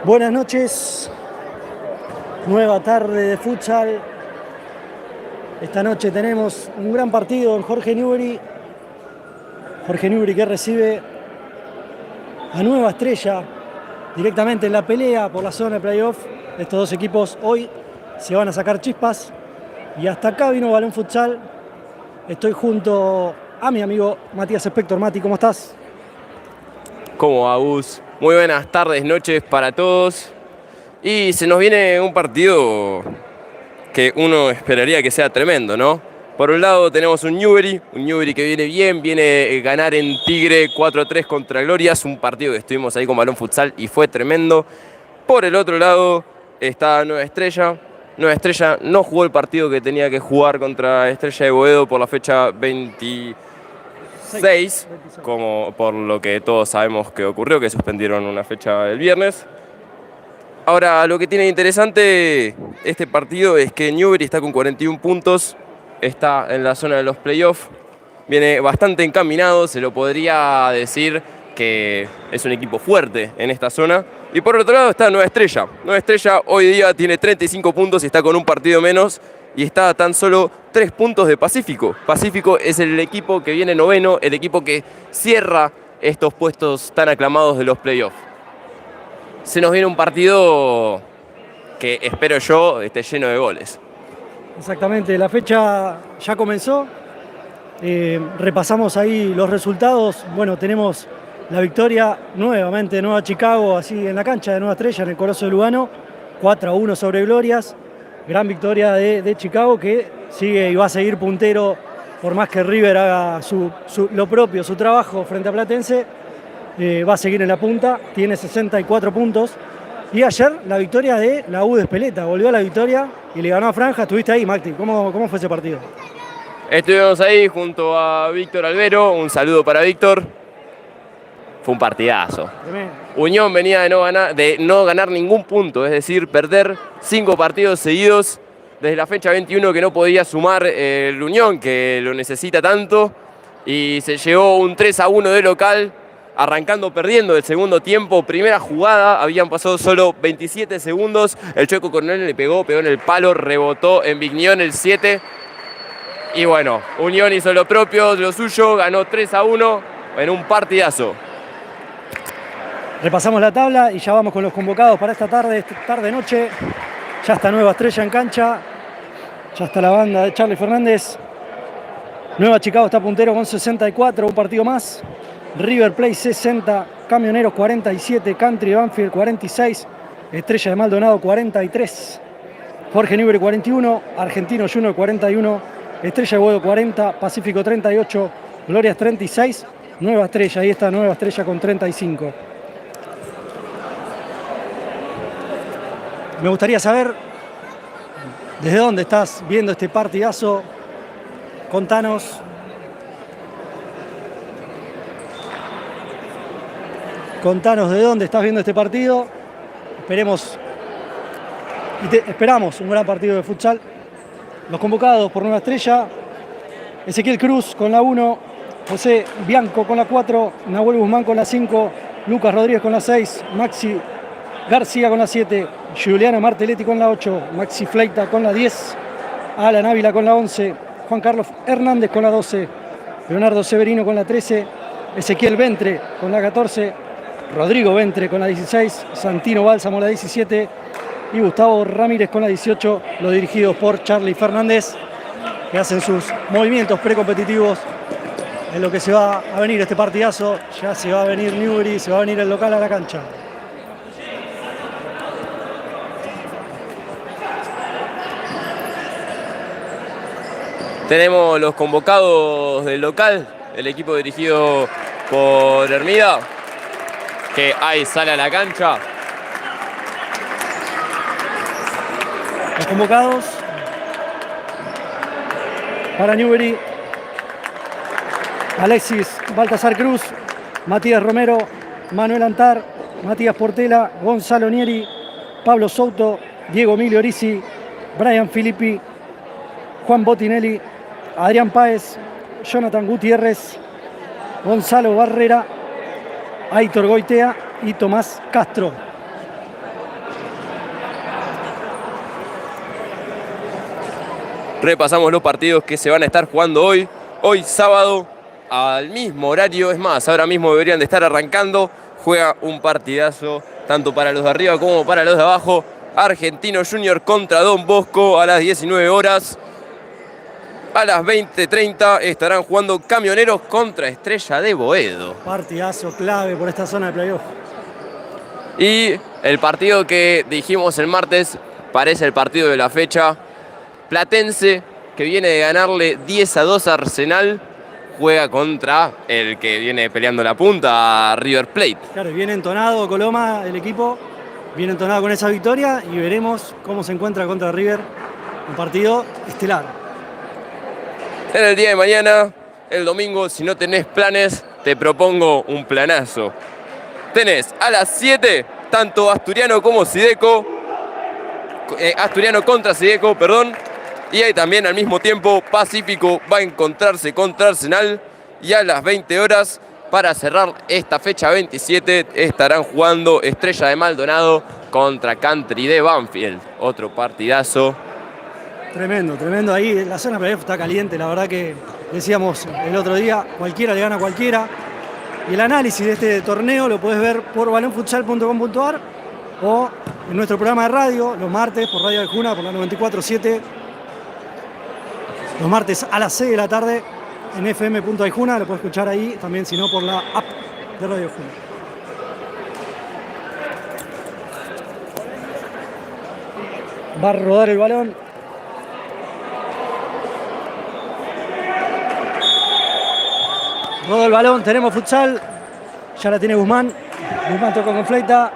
Buenas noches, nueva tarde de futsal. Esta noche tenemos un gran partido en Jorge Newbery. Jorge Newbery que recibe a Nueva Estrella directamente en la pelea por la zona de playoff. Estos dos equipos hoy se van a sacar chispas. Y hasta acá vino Balón Futsal. Estoy junto a mi amigo Matías Spector. Mati, ¿cómo estás? ¿Cómo va, Gus? Muy buenas tardes, noches para todos. Y se nos viene un partido que uno esperaría que sea tremendo, ¿no? Por un lado tenemos un Newbery que viene bien, viene a ganar en Tigre 4-3 contra Glorias, un partido que estuvimos ahí con Balón Futsal y fue tremendo. Por el otro lado está Nueva Estrella. Nueva Estrella no jugó el partido que tenía que jugar contra Estrella de Boedo por la fecha 26, como por lo que todos sabemos que ocurrió, que suspendieron una fecha el viernes. Ahora, lo que tiene interesante este partido es que Newbery está con 41 puntos, está en la zona de los playoffs, viene bastante encaminado, se lo podría decir que es un equipo fuerte en esta zona. Y por otro lado está Nueva Estrella. Nueva Estrella hoy día tiene 35 puntos y está con un partido menos y está a tan solo 3 puntos de Pacífico. Pacífico es el equipo que viene noveno, el equipo que cierra estos puestos tan aclamados de los playoffs. Se nos viene un partido que espero yo esté lleno de goles. Exactamente, la fecha ya comenzó. Repasamos ahí los resultados. Bueno, tenemos la victoria nuevamente de Nueva Chicago, así en la cancha de Nueva Estrella, en el Coloso de Lugano, 4-1 sobre Glorias. Gran victoria de Chicago que sigue y va a seguir puntero por más que River haga lo propio, su trabajo frente a Platense. Va a seguir en la punta, tiene 64 puntos. Y ayer la victoria de la U de Espeleta, volvió a la victoria y le ganó a Franja. Estuviste ahí, Macti, ¿cómo fue ese partido? Estuvimos ahí junto a Víctor Albero, un saludo para Víctor. Fue un partidazo. Tremendo. Unión venía de no ganar ningún punto, es decir, perder 5 partidos seguidos desde la fecha 21 que no podía sumar el Unión, que lo necesita tanto, y se llevó un 3-1 de local, arrancando perdiendo el segundo tiempo. Primera jugada, habían pasado solo 27 segundos, el Chueco Coronel le pegó en el palo, rebotó en Vignión el 7, y bueno, Unión hizo lo propio, lo suyo, ganó 3-1 en un partidazo. Repasamos la tabla y ya vamos con los convocados para esta tarde-noche. Ya está Nueva Estrella en cancha. Ya está la banda de Charlie Fernández. Nueva Chicago está puntero con 64, un partido más. River Plate 60, Camioneros 47, Country Banfield 46, Estrella de Maldonado 43, Jorge Newbery 41, Argentino Junior 41, Estrella de Boedo 40, Pacífico 38, Glorias 36, Nueva Estrella. Ahí está Nueva Estrella con 35. Me gustaría saber desde dónde estás viendo este partidazo. Contanos. Contanos de dónde estás viendo este partido. Esperamos un gran partido de futsal. Los convocados por Nueva Estrella: Ezequiel Cruz con la 1, José Bianco con la 4, Nahuel Guzmán con la 5, Lucas Rodríguez con la 6, Maxi García con la 7, Juliana Martelletti con la 8, Maxi Fleita con la 10, Alan Ávila con la 11, Juan Carlos Hernández con la 12, Leonardo Severino con la 13, Ezequiel Ventre con la 14, Rodrigo Ventre con la 16, Santino Bálsamo la 17 y Gustavo Ramírez con la 18, los dirigidos por Charlie Fernández, que hacen sus movimientos precompetitivos en lo que se va a venir este partidazo. Ya se va a venir Newbery, se va a venir el local a la cancha. Tenemos los convocados del local, el equipo dirigido por Hermida, que ahí sale a la cancha. Los convocados para Newbery: Alexis Baltasar Cruz, Matías Romero, Manuel Antar, Matías Portela, Gonzalo Nieri, Pablo Souto, Diego Emilio Orisi, Brian Filippi, Juan Botinelli, Adrián Páez, Jonathan Gutiérrez, Gonzalo Barrera, Aitor Goitea y Tomás Castro. Repasamos los partidos que se van a estar jugando hoy. Hoy sábado, al mismo horario, es más, ahora mismo deberían de estar arrancando. Juega un partidazo, tanto para los de arriba como para los de abajo. Argentino Junior contra Don Bosco a las 19 horas. A las 20:30 estarán jugando Camioneros contra Estrella de Boedo. Partidazo clave por esta zona de playoff. Y el partido que dijimos el martes parece el partido de la fecha. Platense, que viene de ganarle 10-2 a Arsenal, juega contra el que viene peleando la punta, River Plate. Claro, viene entonado Coloma, el equipo, viene entonado con esa victoria y veremos cómo se encuentra contra River. Un partido estelar. En el día de mañana, el domingo, si no tenés planes, te propongo un planazo. Tenés a las 7, tanto Asturiano como Sideco, Asturiano contra Sideco, perdón. Y ahí también al mismo tiempo Pacífico va a encontrarse contra Arsenal. Y a las 20 horas, para cerrar esta fecha 27, estarán jugando Estrella de Maldonado contra Country de Banfield. Otro partidazo. Tremendo, tremendo. Ahí la zona playoff está caliente. La verdad que decíamos el otro día, cualquiera le gana a cualquiera. Y el análisis de este torneo lo podés ver por balonfutsal.com.ar o en nuestro programa de radio, los martes por Radio Aijuna, por la 94.7. Los martes a las 6 de la tarde en fm.aijuna, lo puedes escuchar ahí, también si no por la app de Radio Aijuna. Va a rodar el balón. Roda el balón, tenemos futsal. Ya la tiene Guzmán. Guzmán toca con flauta.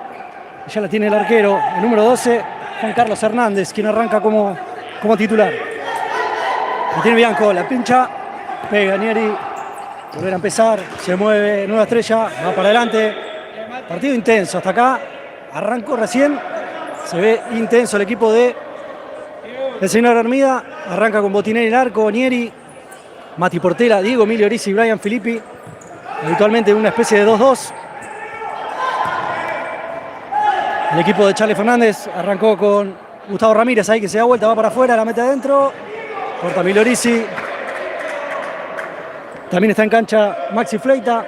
Ya la tiene el arquero, el número 12, Juan Carlos Hernández, quien arranca como titular. La tiene Bianco, la pincha, pega Nieri, volver a empezar, se mueve, Nueva Estrella, va para adelante. Partido intenso hasta acá, arrancó recién, se ve intenso el equipo del señor Armida, arranca con Botinelli en el arco, Nieri, Mati Portela, Diego Emilio Orisi y Brian Filippi, habitualmente en una especie de 2-2. El equipo de Charlie Fernández arrancó con Gustavo Ramírez ahí que se da vuelta, va para afuera, la mete adentro. Corta Milorisi. También está en cancha Maxi Fleita.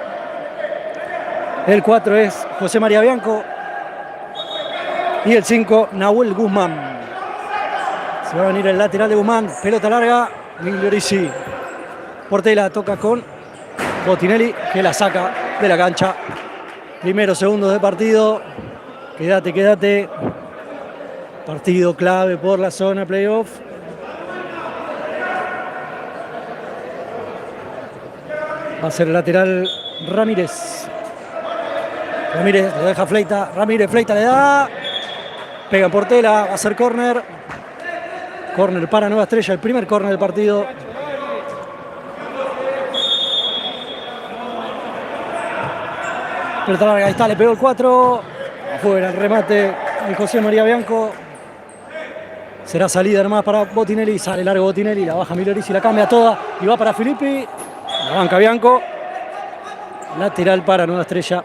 El 4 es José María Bianco. Y el 5, Nahuel Guzmán. Se va a venir el lateral de Guzmán. Pelota larga, Milorisi. Portela toca con Botinelli, que la saca de la cancha. Primeros segundos de partido. Quédate. Partido clave por la zona playoff. Va a ser el lateral Ramírez. Ramírez lo deja Fleita. Ramírez, Fleita le da. Pega en Portela. Va a ser córner. Córner para Nueva Estrella. El primer córner del partido. Pelota larga. Ahí está. Le pegó el 4. Afuera el remate de José María Bianco. Será salida nomás para Botinelli. Sale largo Botinelli. La baja Milorisi. La cambia toda. Y va para Filippi. La banca Bianco. Lateral para Nueva Estrella.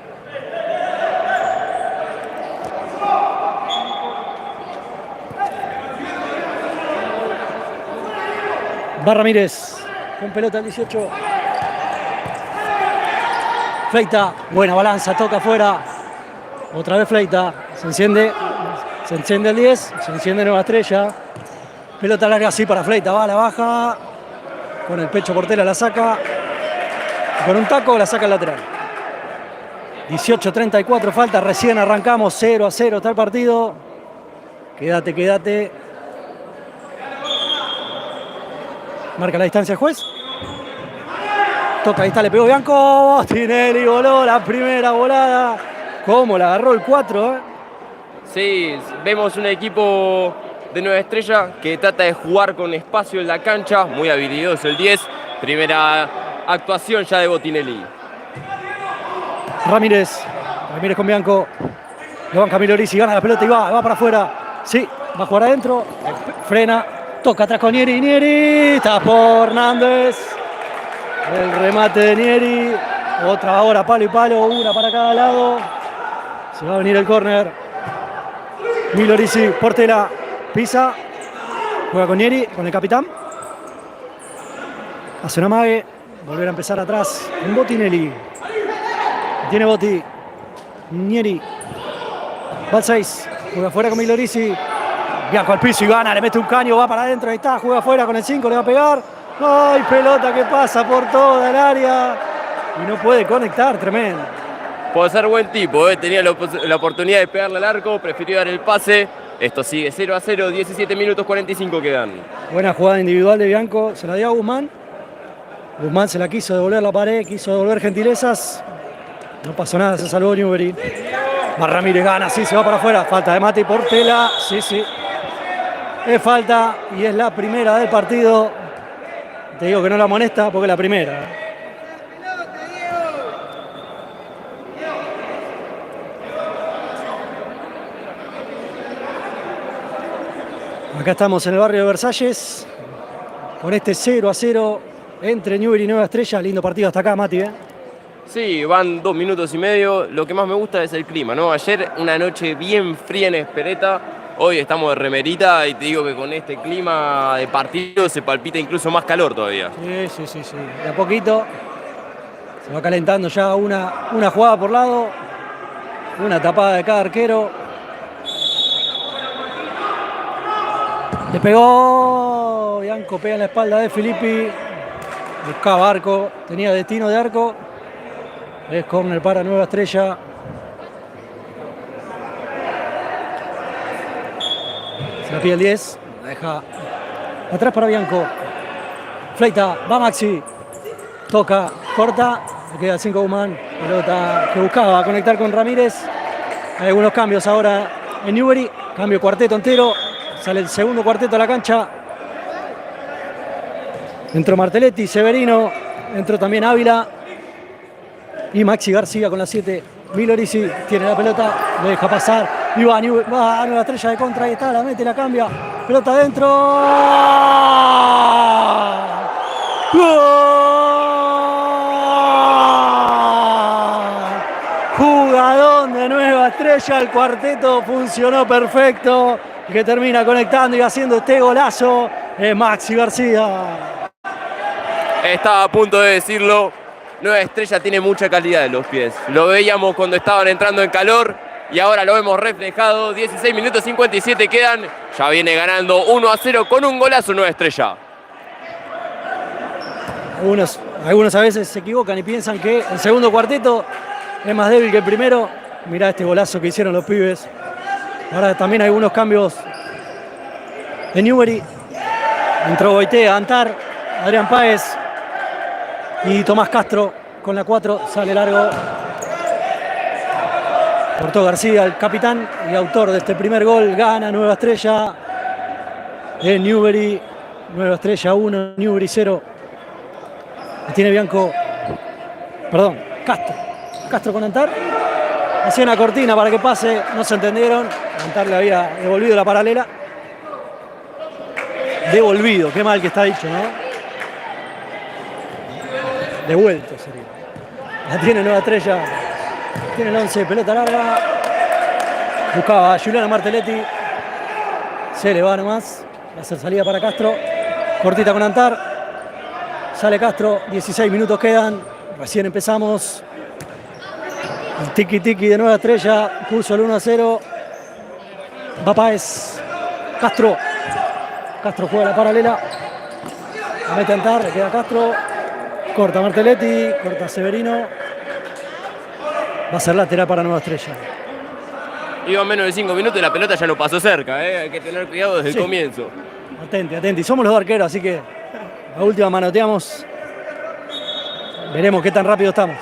Va Ramírez. Con pelota al 18. Fleita. Buena balanza. Toca afuera. Otra vez Fleita. Se enciende el 10. Se enciende Nueva Estrella. Pelota larga así para Fleita. Va a la baja. Con el pecho Portela la saca. Con un taco la saca al lateral. 18:34 falta, recién arrancamos, 0-0 está el partido. Quédate. Marca la distancia el juez. Toca, ahí está, le pegó Bianco. Botinelli voló la primera volada. ¿Cómo la agarró el 4? Sí, vemos un equipo de Nueva Estrella que trata de jugar con espacio en la cancha. Muy habilidoso el 10. Primera actuación ya de Botinelli. Ramírez con Bianco. Le banca Milorisi, gana la pelota y va para afuera. Sí, va a jugar adentro. Frena, toca atrás con Nieri. Está por Hernández. El remate de Nieri. Otra ahora, palo y palo, una para cada lado. Se va a venir el córner. Milorisi, Portela, pisa. Juega con Nieri, con el capitán. Hace una amague. Volver a empezar atrás. En Botinelli. Tiene Botti. Nieri. Va al 6. Juega afuera con Milorisi. Bianco al piso y gana. Le mete un caño. Va para adentro. Ahí está. Juega afuera con el 5. Le va a pegar. ¡Ay! Pelota que pasa por toda el área. Y no puede conectar. Tremendo. Puede ser buen tipo, tenía la oportunidad de pegarle al arco. Prefirió dar el pase. Esto sigue 0-0. 17 minutos 45 quedan. Buena jugada individual de Bianco. Se la dio a Guzmán. Guzmán se la quiso devolver la pared. Quiso devolver gentilezas. No pasó nada. Se salvó Newbery. Va Ramírez, gana, sí, se va para afuera. Falta de Mati Portela, sí, sí. Es falta y es la primera del partido. Te digo que no la amonesta porque es la primera. Acá estamos en el barrio de Versalles con este 0-0 entre Newbery y Nueva Estrella. Lindo partido hasta acá, Mati, ¿eh? Sí, van 2 minutos y medio. Lo que más me gusta es el clima, ¿no? Ayer una noche bien fría en Espereta. Hoy estamos de remerita y te digo que con este clima de partido se palpita incluso más calor todavía. Sí. De a poquito se va calentando ya una jugada por lado. Una tapada de cada arquero. Le pegó. Bianco pega en la espalda de Filippi. Buscaba arco. Tenía destino de arco. Es córner para Nueva Estrella. Se la pide el 10. La deja atrás para Bianco. Fleita. Va Maxi. Toca. Corta. Le queda el 5 Guzmán. Pelota que buscaba conectar con Ramírez. Hay algunos cambios ahora en Newbery. Cambio cuarteto entero. Sale el segundo cuarteto a la cancha. Entró Martelletti, Severino. Entró también Ávila. Y Maxi García con la 7. Milorisi tiene la pelota. Lo deja pasar. Y va a Nueva Estrella de contra. Ahí está, la mete, la cambia. Pelota adentro. ¡Gol! Jugadón de Nueva Estrella. El cuarteto funcionó perfecto. Que termina conectando y haciendo este golazo es Maxi García. Estaba a punto de decirlo. Nueva Estrella tiene mucha calidad en los pies. Lo veíamos cuando estaban entrando en calor y ahora lo vemos reflejado. 16 minutos 57 quedan. Ya viene ganando 1-0 con un golazo Nueva Estrella. Algunos a veces se equivocan y piensan que el segundo cuarteto es más débil que el primero. Mirá este golazo que hicieron los pibes. Ahora también hay algunos cambios de Newbery. Entró Boitea, Antar, Adrián Páez y Tomás Castro con la 4. Sale largo. Cortó García, el capitán y autor de este primer gol. Gana Nueva Estrella en Newbery. Nueva Estrella 1, Newbery 0. Tiene Bianco. Perdón, Castro con Antar. Hacía una cortina para que pase, no se entendieron. Antar le había devolvido la paralela. Devolvido, qué mal que está dicho, ¿no? Devuelto sería. La tiene Nueva Estrella. Tiene el 11, pelota larga. Buscaba a Juliano Martelletti. Se le va nomás. Va a hacer salida para Castro. Cortita con Antar. Sale Castro. 16 minutos quedan. Recién empezamos. El tiki-tiki de Nueva Estrella. Puso el 1-0. Va Páez. Castro juega la paralela. La mete a Antar. Le queda Castro. Corta Martelletti. Corta Severino. Va a ser lateral para Nueva Estrella. Iba menos de 5 minutos y la pelota ya no pasó cerca. Hay que tener cuidado desde el comienzo. Atenti. Somos los dos arqueros, así que la última manoteamos. Veremos qué tan rápido estamos.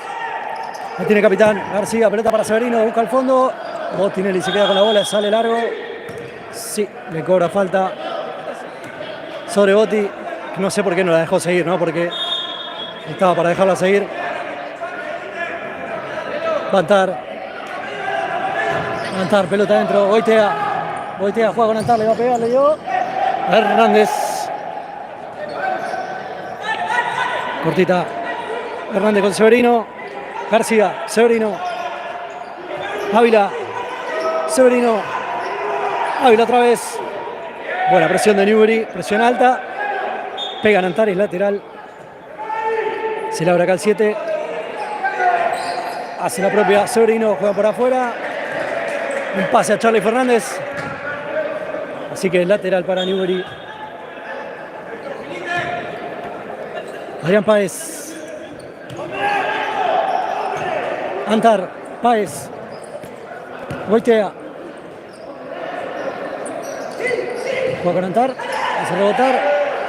La tiene capitán García, pelota para Severino, busca el fondo. Botinelli se queda con la bola, sale largo. Sí, le cobra falta sobre Botti. No sé por qué no la dejó seguir, ¿no? Porque estaba para dejarla seguir. Va a Antar, pelota adentro. Boitea juega con Antar, le va a pegar, le dio. Hernández. Cortita. Hernández con Severino. García, Severino, Ávila, Severino, Ávila otra vez. Buena presión de Newbery, presión alta. Pegan Antares, lateral. Se labra acá el 7. Hace la propia Severino, juega por afuera. Un pase a Charlie Fernández. Así que lateral para Newbery. Adrián Páez. Antar, Páez. Goitea. Juega con Antar. Hace rebotar.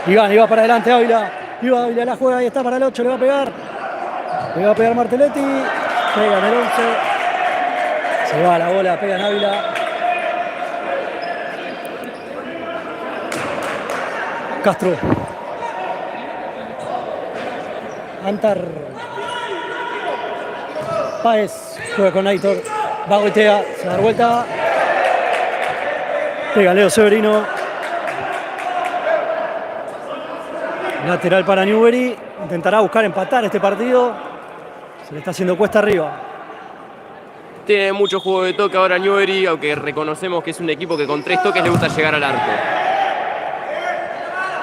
Iván, y va para adelante Ávila. Iba Ávila, la juega, ahí está para el 8, le va a pegar. Le va a pegar Martelletti. Pega en el 11. Se va la bola, pega en Ávila. Castro. Antar. Páez. Juega con Aitor. Va Goitea. Se da vuelta. Pega Leo Severino. Lateral para Newbery. Intentará buscar empatar este partido. Se le está haciendo cuesta arriba. Tiene mucho juego de toque ahora Newbery, aunque reconocemos que es un equipo que con 3 toques le gusta llegar al arco.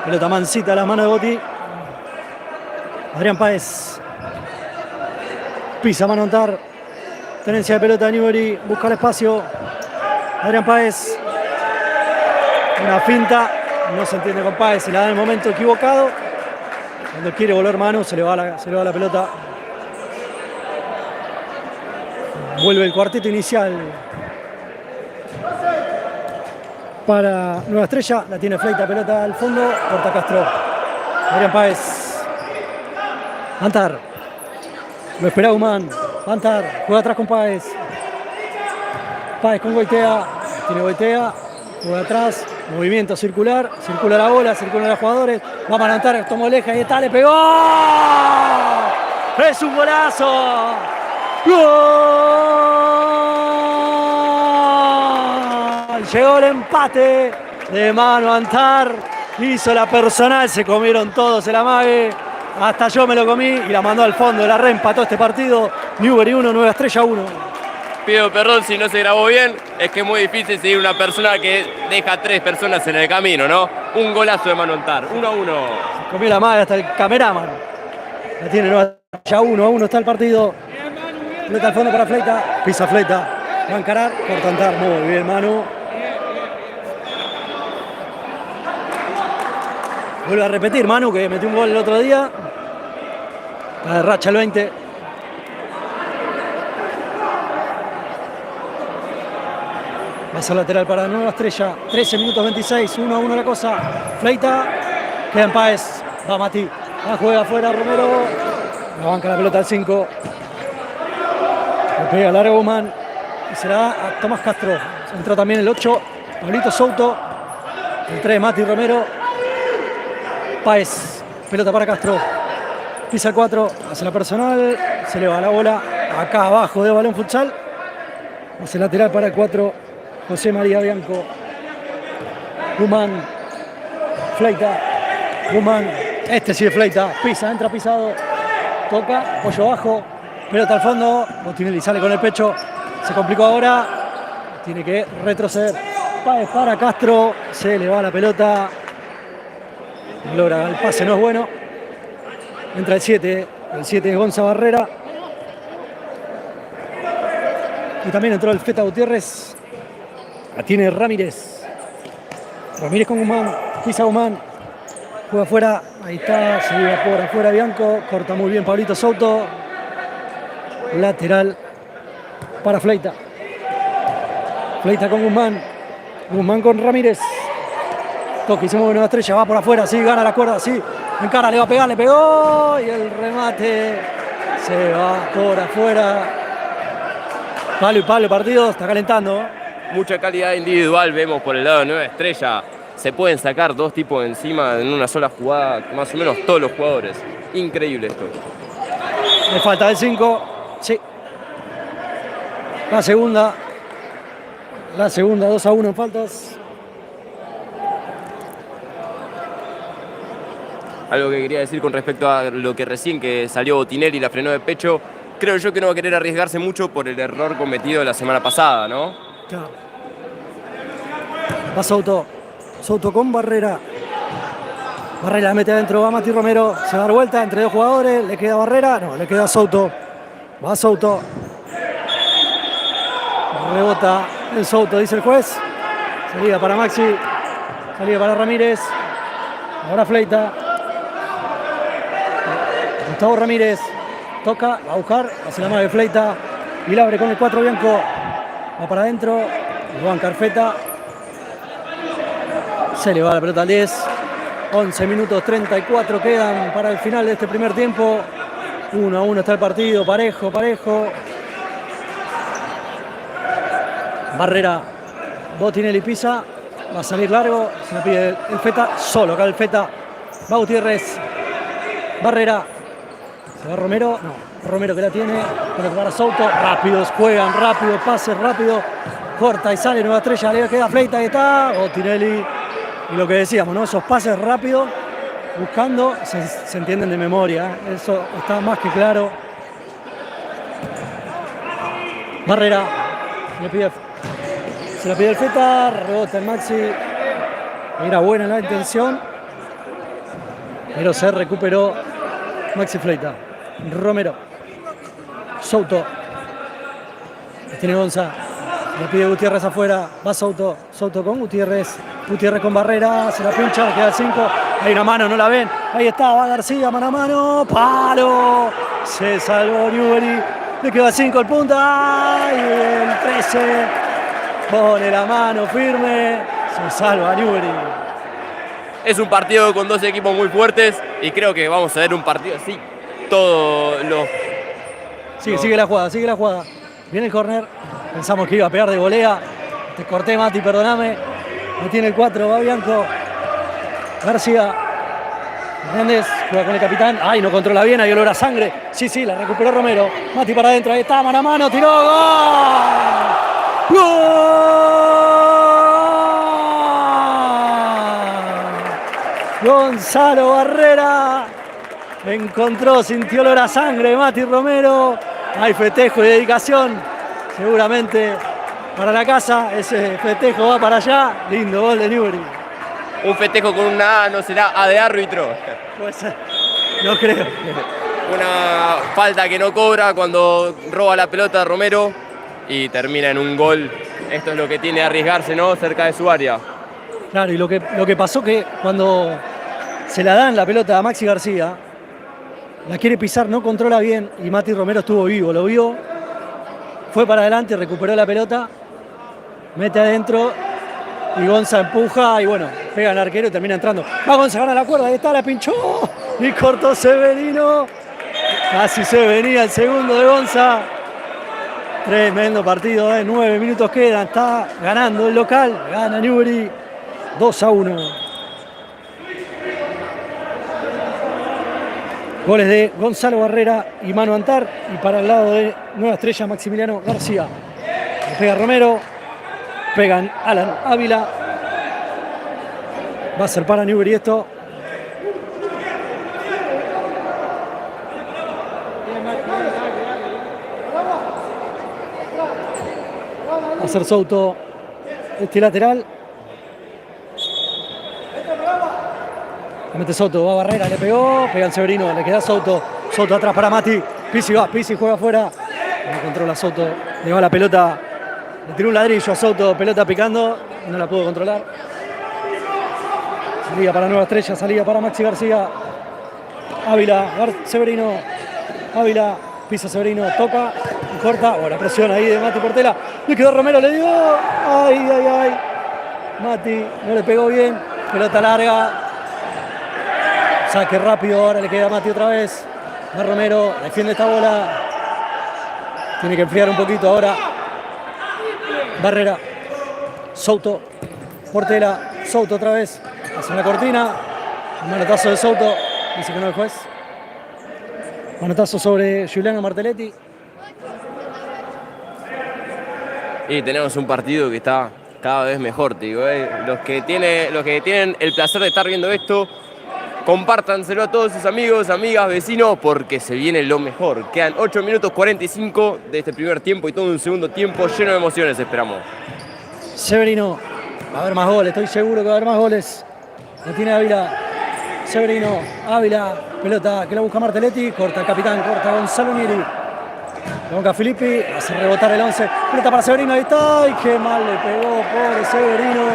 Pelota mansita a las manos de Botti. Adrián Páez. Pisa mano Antar. Tenencia de pelota de Newbery. Busca el espacio. Adrián Páez. Una finta. No se entiende con Páez. Se la da en el momento equivocado. Cuando quiere volver mano se le va la pelota. Vuelve el cuarteto inicial para Nueva Estrella. La tiene Fleita, pelota al fondo. Corta Castro. Adrián Páez. Antar. Lo espera Humán. Antar. Juega atrás con Páez. Páez con Goitea. Tiene Goitea. Juega atrás. Movimiento circular. Circula la bola. Circulan los jugadores. Va a Antar. Tomó Leja. Ahí está. Le pegó. ¡Es un golazo! ¡Gol! Llegó el empate de mano Antar. Hizo la personal. Se comieron todos el amague. Hasta yo me lo comí y la mandó al fondo. La reempató este partido. Newbery 1, Nueva Estrella 1. Pido perdón si no se grabó bien. Es que es muy difícil seguir una persona que deja 3 personas en el camino, ¿no? Un golazo de mano Antar. 1-1. Se comió la amague hasta el cameraman. La tiene Nueva Estrella 1-1. Está el partido. Pelota al fondo para Fleita. Pisa Fleita. Va a encarar. Corta Antar. Muy bien, Manu. Vuelve a repetir Manu, que metió un gol el otro día. La de racha el 20. Va a ser lateral para Nueva Estrella. 13 minutos 26. 1-1 la cosa. Fleita. Queda en Páez. Va Mati. Va, juega afuera Romero. La banca la pelota al 5. Le pega largo Humán. Y se la da a Tomás Castro. Entró también el 8. Pablito Souto. El 3 Mati Romero. Páez. Pelota para Castro. Pisa el 4. Hace la personal. Se le va la bola. Acá abajo de balón futsal. Hace lateral para el 4. José María Bianco. Humán. Fleita. Humán. Este sí es Fleita. Pisa, entra pisado. Toca. Pollo bajo. Pelota al fondo. Botinelli sale con el pecho. Se complicó ahora. Tiene que retroceder. Páez para Castro. Se le va la pelota. Logra el pase, no es bueno. Entra el 7. El 7 es Gonza Barrera. Y también entró el Feta Gutiérrez. La tiene Ramírez. Ramírez con Guzmán. Pisa Guzmán. Juega afuera. Ahí está. Se lleva por afuera Bianco. Corta muy bien Pablito Souto. Lateral para Fleita. Fleita con Guzmán. Guzmán con Ramírez. Toque, se mueve Nueva Estrella. Va por afuera. Sí, gana la cuerda. Sí. Encara, le va a pegar. Le pegó. Y el remate se va por afuera. Palo y palo el partido. Está calentando. Mucha calidad individual vemos por el lado de Nueva Estrella. Se pueden sacar 2 tipos encima en una sola jugada, más o menos todos los jugadores. Increíble esto. Le falta el 5. Sí. La segunda. 2-1 en faltas. Algo que quería decir con respecto a lo que recién que salió Botinelli y la frenó de pecho. creo yo que no va a querer arriesgarse mucho por el error cometido la semana pasada, ¿no? Claro. Va Souto. Souto con Barrera. Barrera la mete adentro, va Mati Romero. Se va a dar vuelta entre dos jugadores. Le queda Barrera. No, le queda Souto. Va Souto. Rebota el Souto, dice el juez. Salida para Maxi. Salida para Ramírez. Ahora Fleita. Gustavo Ramírez. Toca, va a buscar. Hace la mano de Fleita. Y la abre con el 4 Bianco. Va para adentro. Juan Carfeta. Se le va la pelota al 10. 11 minutos 34 quedan para el final de este primer tiempo. 1-1 está el partido. Parejo, parejo. Barrera. Botinelli pisa. Va a salir largo. Se la pide el Feta. Solo acá el Feta. Va Gutiérrez. Barrera. Se va Romero. No. Romero que la tiene. Pero para Souto. Rápidos. Juegan rápido. Pases rápido. Corta y sale. Nueva Estrella. Le queda Fleita. Ahí está. Botinelli. Y lo que decíamos, ¿no? Esos pases rápidos. Buscando. Se entienden de memoria. Eso está más que claro. Barrera. Se la pide el Feta, rebota el Maxi. Era buena la intención, pero se recuperó Maxi Fleita. Romero. Souto. Tiene Gonza. Le pide Gutiérrez afuera. Va Souto. Souto con Gutiérrez. Gutiérrez con Barrera. Se la pincha. Queda el 5. Hay una mano, no la ven. Ahí está. Va García. Mano a mano. Palo. Se salvó Newbery. Le queda 5 el punta. Y el 13. Pone la mano firme, se salva Newbery. Es un partido con dos equipos muy fuertes y creo que vamos a ver un partido así. Todos los... Sigue la jugada, sigue la jugada. Viene el córner, pensamos que iba a pegar de volea. Te corté, Mati, perdóname. No tiene el 4, va Bianco. García. Hernández juega con el capitán. Ay, no controla bien, hay olor a sangre. Sí, la recuperó Romero. Mati para adentro, ahí está, mano a mano, tiró, ¡gol! Gonzalo Barrera encontró, sintió olor a sangre Mati Romero. Hay festejo y dedicación seguramente para la casa. Ese festejo va para allá. Lindo gol de Newbery. Un festejo con una A, no será A de árbitro. Puede ser, no creo. Una falta que no cobra cuando roba la pelota Romero y termina en un gol. Esto es lo que tiene que arriesgarse, ¿no? Cerca de su área. Claro, y lo que pasó que cuando se la dan la pelota a Maxi García, la quiere pisar, no controla bien y Mati Romero estuvo vivo, lo vio, fue para adelante, recuperó la pelota, mete adentro y Gonza empuja y bueno, pega al arquero y termina entrando. Va Gonza, gana la cuerda, ahí está, la pinchó y cortó Severino. Casi se venía el segundo de Gonza. Tremendo partido, 9 minutos quedan, está ganando el local, gana Newbery 2-1. Goles de Gonzalo Barrera y Manu Antar, y para el lado de Nueva Estrella Maximiliano García. Le pega Romero, pegan Alan Ávila. Va a ser para Newbery esto. Va a ser Souto este lateral. Le mete Souto, va Barrera, le pegó, pega el Severino, le queda Souto. Souto atrás para Mati. Pizzi va, Pizzi juega afuera. No controla Souto, le va la pelota. Le tiró un ladrillo a Souto, pelota picando. No la pudo controlar. Salida para Nueva Estrella, salida para Maxi García. Ávila, Severino. Ávila, pisa Severino, toca y corta. Oh, la presión ahí de Mati Portela. Le quedó Romero, le dio. Ay. Mati no le pegó bien. Pelota larga. Saque rápido, ahora le queda a Mati otra vez. Va Romero, defiende esta bola. Tiene que enfriar un poquito ahora. Barrera. Souto. Portela. Souto otra vez. Hace una cortina. Un manotazo de Souto. Dice que no el juez. Manotazo sobre Giuliano Martelletti. Y tenemos un partido que está cada vez mejor, te digo. Los que tienen el placer de estar viendo esto compártanselo a todos sus amigos, amigas, vecinos, porque se viene lo mejor. Quedan 8 minutos 45 de este primer tiempo y todo un segundo tiempo lleno de emociones, esperamos. Severino, va a haber más goles, estoy seguro que va a haber más goles. Lo tiene Ávila. Severino, Ávila, pelota que la busca Martelletti, corta el capitán, corta Gonzalo Nieri. La busca Filippi, hace rebotar el 11. Pelota para Severino, ahí está. ¡Ay, qué mal le pegó, pobre Severino!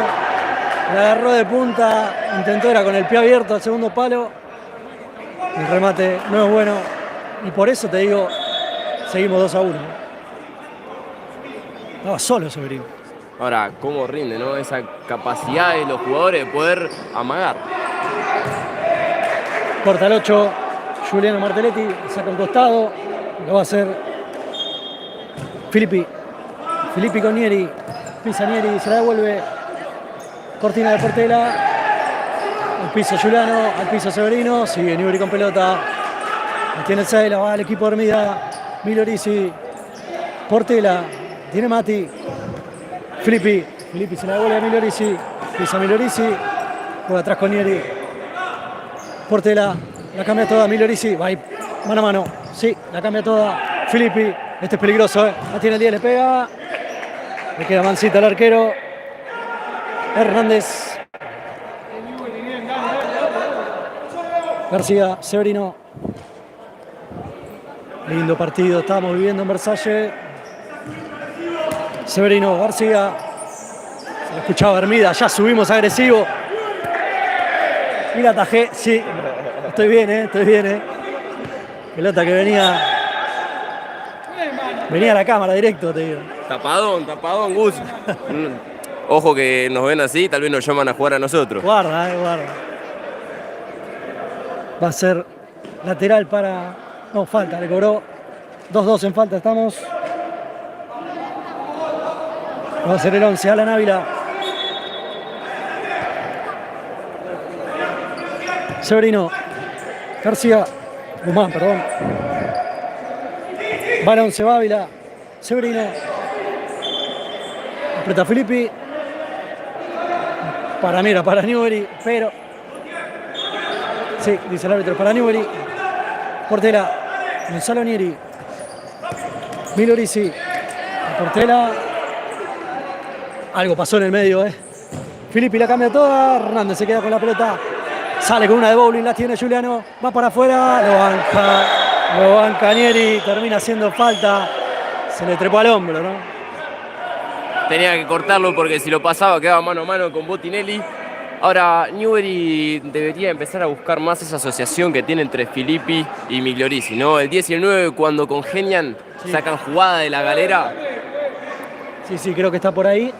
La agarró de punta, intentó, era con el pie abierto al segundo palo. El remate no es bueno. Y por eso te digo, seguimos 2-1. Estaba solo Severino. Ahora, cómo rinde, ¿no? Esa capacidad de los jugadores de poder amagar. Corta el 8, Giuliano Martelletti, saca un costado, lo va a hacer Filippi. Filippi con Nieri, pisa Nieri, se la devuelve. Cortina de Portela, al piso Giuliano, al piso Severino, sigue Newbery con pelota. La tiene el 6, la va al equipo de Hermida. Milorisi, Portela, tiene Mati. Filippi se la devuelve a Milorisi, pisa Milorisi, juega atrás con Nieri. Portela, la cambia toda, Milorisi, va ahí, mano a mano, sí, la cambia toda. Filippi, este es peligroso, la tiene el 10, le pega. Le queda mansita al arquero. Hernández. García, Severino. Lindo partido, estamos viviendo en Versalles. Severino, García. Se lo escuchaba Hermida, ya subimos agresivo. Y la atajé, sí. Estoy bien. Pelota que venía a la cámara directo, te digo. Tapadón, Gus. Ojo que nos ven así, tal vez nos llaman a jugar a nosotros. Guarda. Va a ser lateral para... No, falta, le cobró 2-2 en falta, estamos. Va a ser el 11, Alan Ávila. Severino. García. Guzmán, perdón. Va el 11, va Ávila. Severino. Aprieta Filippi. Para Newbery, pero... Sí, dice el árbitro, para Newbery. Portela. Gonzalo Nieri. Milorisi. Portela. Algo pasó en el medio, Filippi la cambia toda. Hernández se queda con la pelota. Sale con una de bowling, la tiene Giuliano. Va para afuera. Lo banca Nieri. Termina haciendo falta. Se le trepó al hombro, ¿no? Tenía que cortarlo porque si lo pasaba quedaba mano a mano con Bottinelli. Ahora, Newbery debería empezar a buscar más esa asociación que tiene entre Filippi y Migliorisi, ¿no? El 10 y el 9 cuando congenian, sí, sacan jugada de la galera. Sí, creo que está por ahí.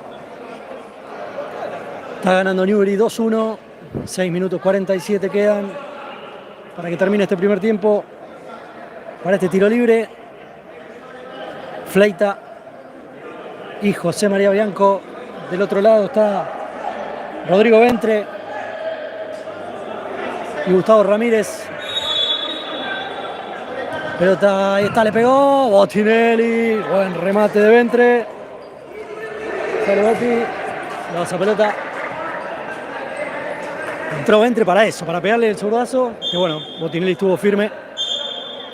Está ganando Newbery 2-1. 6 minutos 47 quedan para que termine este primer tiempo. Para este tiro libre. Fleita y José María Bianco. Del otro lado está Rodrigo Ventre y Gustavo Ramírez. Pelota, ahí está, le pegó Bottinelli. Buen remate de Ventre. Sale Botti. La esa pelota. Entró Ventre para eso, para pegarle el zurdazo. Que bueno, Bottinelli estuvo firme.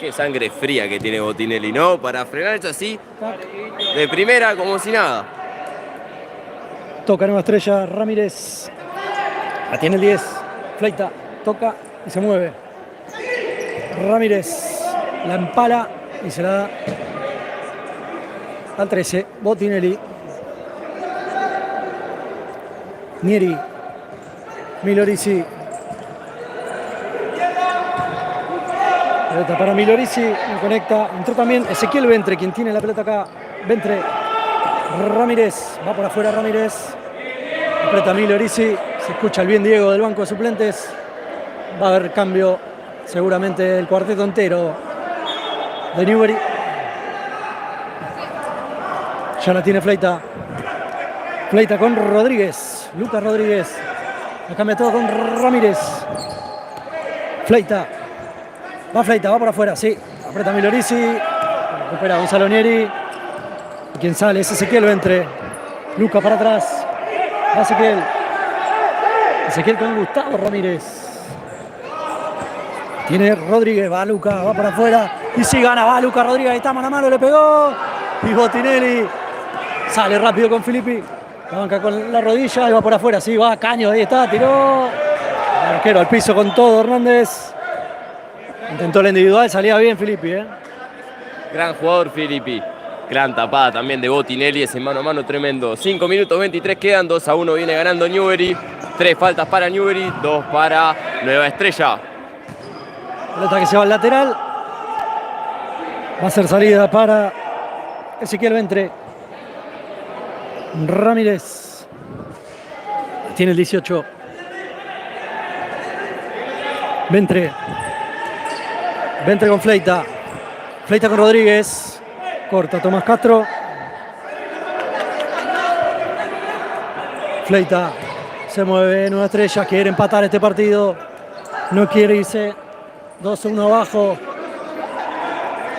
Qué sangre fría que tiene Bottinelli, ¿no? Para frenar esto así, de primera, como si nada. Toca nueva estrella, Ramírez. La tiene el 10. Fleita, toca y se mueve. Ramírez la empala y se la da al 13. Bottinelli. Nieri. Milorisi. Pelota para Milorisi, no conecta. Entró también Ezequiel Ventre, quien tiene la pelota acá. Ventre. Ramírez, va por afuera Ramírez. Aprieta Milorisi. Se escucha el bien Diego del banco de suplentes. Va a haber cambio seguramente del cuarteto entero de Newbery. Ya la tiene Fleita. Fleita con Rodríguez. Lucas Rodríguez. La cambia todo con Ramírez. Fleita. Va Fleita, va por afuera, sí. Aprieta Milorisi. Recupera Gonzalo Nieri. Quien sale es Ezequiel Ventre. Lucas para atrás. Va Ezequiel. Ezequiel con Gustavo Ramírez. Tiene Rodríguez, va Luca, va para afuera. Y si gana, va Luca Rodríguez, ahí está, mano a mano, le pegó. Y Botinelli sale rápido con Filippi. La banca con la rodilla y va por afuera. Sí, va Caño, ahí está, tiró. El arquero al piso con todo, Hernández. Intentó la individual, salía bien Filippi, Gran jugador Filippi. Gran tapada también de Botinelli, ese mano a mano tremendo. 5 minutos 23 quedan, 2-1 viene ganando Newbery. 3 faltas para Newbery, 2 para Nueva Estrella. Pelota que se va al lateral. Va a ser salida para Ezequiel Ventre. Ramírez. Tiene el 18. Ventre. Ventre con Fleita. Fleita con Rodríguez. Corta Tomás Castro. Fleita. Se mueve Nueva Estrella. Quiere empatar este partido. No quiere irse. 2-1 abajo.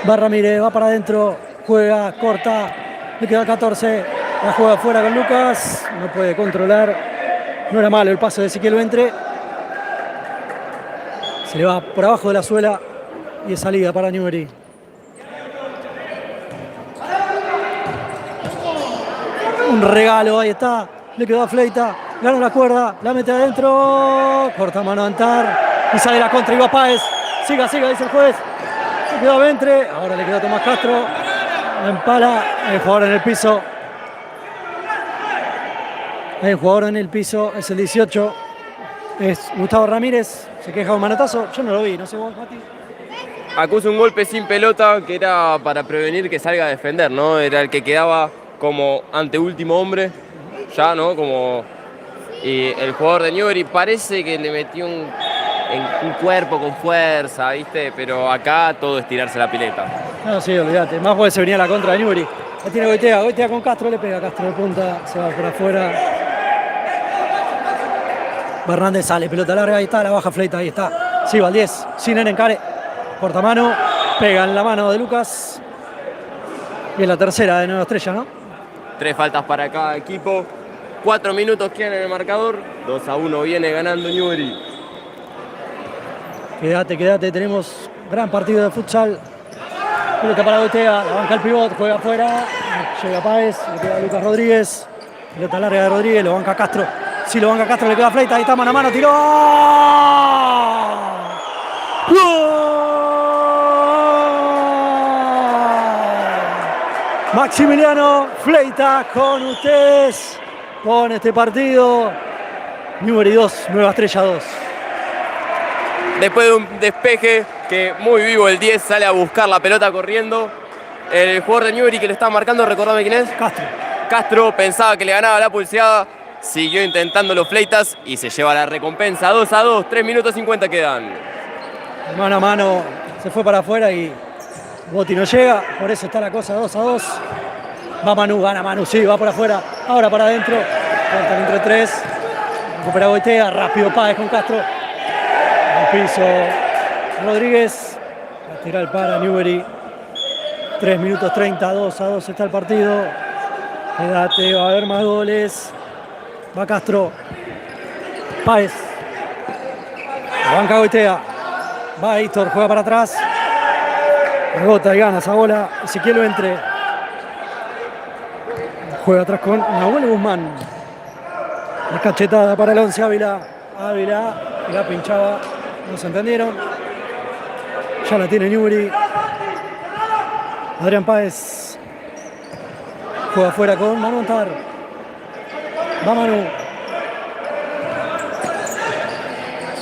Va Ramírez. Va para adentro. Juega. Corta. Le queda 14. La juega afuera con Lucas. No puede controlar. No era malo el paso de Ezequiel Ventre. Se le va por abajo de la suela. Y es salida para Newbery. Un regalo, ahí está. Le quedó a Fleita. Gana la cuerda. La mete adentro. Corta mano a Antar. Y sale la contra. Y va Páez. Siga, dice el juez. Se quedó a Ventre. Ahora le quedó a Tomás Castro. La empala. Hay jugador en el piso. Hay un jugador en el piso. Es el 18. Es Gustavo Ramírez. Se queja un manotazo. Yo no lo vi. No sé vos, Mati. Acusa un golpe sin pelota que era para prevenir que salga a defender, ¿no? Era el que quedaba como anteúltimo hombre, ya, ¿no? Como y el jugador de Newbery parece que le metió un cuerpo con fuerza, ¿viste? Pero acá todo es tirarse la pileta. No, sí, olvídate. Más porque se venía la contra de Newbery. La tiene Goitea. Goitea con Castro. Le pega Castro de punta. Se va por afuera. Hernández sale. Pelota larga. Ahí está. La baja Fleita. Ahí está. Sí, Valdés. Sin en encare. Corta mano. Pega en la mano de Lucas. Y es la tercera de Nueva Estrella, ¿no? 3 faltas para cada equipo. 4 minutos quedan en el marcador. 2-1 viene ganando Newbery. Quédate. Tenemos gran partido de futsal. Pelota para Goitea. La banca el pivot. Juega afuera. Llega Páez. Le queda a Lucas Rodríguez. Pelota larga de Rodríguez. Lo banca Castro. Sí, lo banca Castro. Le queda a Fleita. Ahí está, mano a mano. Tiró. ¡Gol! Maximiliano Fleita con ustedes. Con este partido. Newbery 2, Nueva Estrella 2. Después de un despeje que muy vivo el 10 sale a buscar la pelota corriendo. El jugador de Newbery que le está marcando, recordame quién es. Castro pensaba que le ganaba la pulseada. Siguió intentando los Fleitas y se lleva la recompensa. 2-2, 3 minutos 50 quedan. Mano a mano se fue para afuera y Boti no llega, por eso está la cosa 2-2. Va Manu, gana Manu, sí, va por afuera, ahora para adentro. Cortan entre 3. Recupera Goitea, rápido Páez con Castro. Al piso Rodríguez. Lateral para Newbery. 3 minutos 30, 2-2 está el partido. Quédate, va a haber más goles. Va Castro. Páez. La banca Goitea. Va Héctor, juega para atrás. Rebota y gana esa bola. Ezequiel Ventre. Juega atrás con Nahuel Guzmán. La cachetada para el 11 Ávila. Y la pinchaba. No se entendieron. Ya la tiene Newbery. Adrián Páez. Juega afuera con Manu Antar. Va Manu.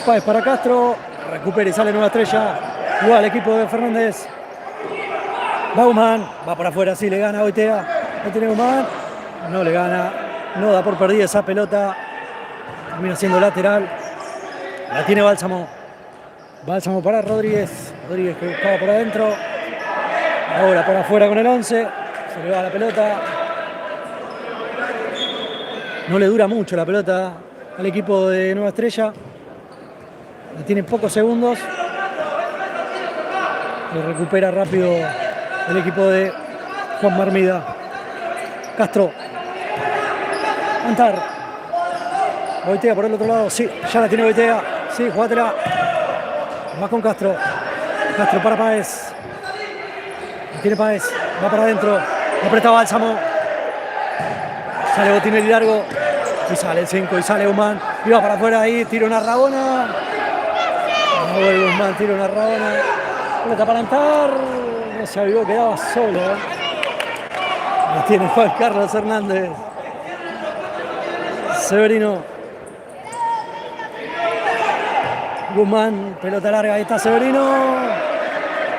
Páez para Castro. Recupera y sale Nueva Estrella. Igual equipo de Fernández. Va Guzmán. Va por afuera. Sí, le gana a Goitea. No tiene Guzmán. No le gana. No da por perdida esa pelota. Termina siendo lateral. La tiene Bálsamo. Bálsamo para Rodríguez. Rodríguez que buscaba por adentro. Ahora por afuera con el 11. Se le va la pelota. No le dura mucho la pelota al equipo de Nueva Estrella. La tiene pocos segundos. Lo recupera rápido el equipo de Juan Marmida. Castro. Antar. Goitea por el otro lado. Sí, ya la tiene Goitea. Sí, jugátela. Va con Castro. Castro para Páez. Tiene Páez. Va para adentro. Aprieta Bálsamo. Sale Botinelli largo. Y sale el 5. Y sale Guzmán. Y va para afuera ahí. Tira una Rabona. No vuelve Guzmán. Tira una Rabona. Pelota para entrar. No se avivó. Quedaba solo. La tiene Juan Carlos Hernández. Severino. Guzmán, pelota larga, ahí está Severino.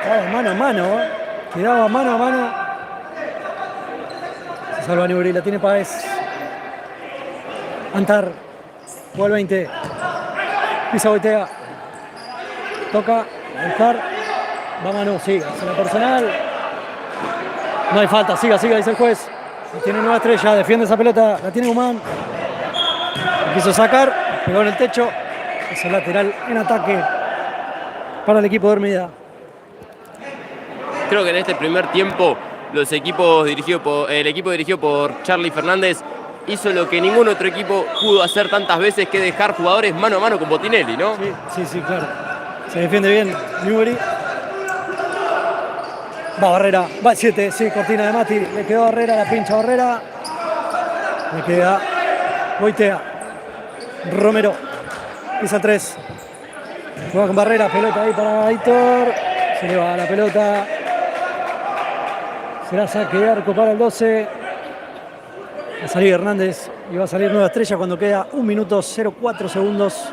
Quedaba mano a mano. Quedaba mano a mano. Se salva Newbery, la tiene Páez. Antar. Juega el 20. Pisa Boitea. Toca. A buscar. Va Manu, siga. Hace la personal. No hay falta, siga, dice el juez. Tiene nueva estrella, defiende esa pelota. La tiene Guzmán. Quiso sacar, pegó en el techo. Es el lateral en ataque para el equipo de Hermida. Creo que en este primer tiempo el equipo dirigido por Charly Fernández hizo lo que ningún otro equipo pudo hacer tantas veces, que dejar jugadores mano a mano con Botinelli, ¿no? Sí, claro. Se defiende bien Newbery. Va Barrera, va el 7, sí, cortina de Mati. Le quedó Barrera, la pincha Barrera. Le queda Boitea. Romero. Pisa 3. Juega con Barrera, pelota ahí para Aitor. Se le va la pelota. Será saque de arco para el 12. Va a salir Hernández y va a salir nueva estrella cuando queda 1 minuto 04 segundos.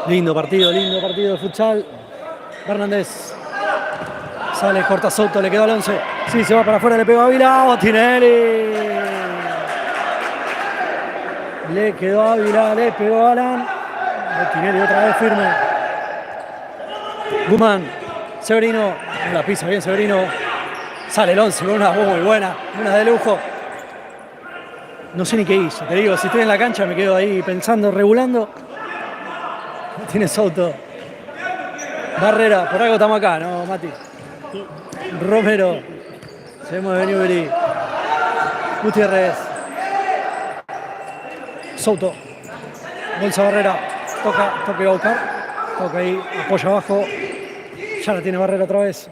Lindo partido de futsal. Hernández. Sale, corta Soto, le quedó al 11. Sí, se va para afuera, le pegó a Ávila. Botinelli. Le quedó a Ávila, le pegó a Alan. Botinelli otra vez firme. Guzmán. Severino. No la pisa bien Severino. Sale el 11 con una muy buena. Una de lujo. No sé ni qué hizo. Te digo, si estoy en la cancha me quedo ahí pensando, regulando. Tiene Soto. Barrera. Por algo estamos acá, ¿no, Mati? Romero. Se mueve Newbery. Gutiérrez. Soto. Bolsa Barrera. Toca y va a buscar. Toca ahí. Apoya abajo. Ya la tiene Barrera otra vez.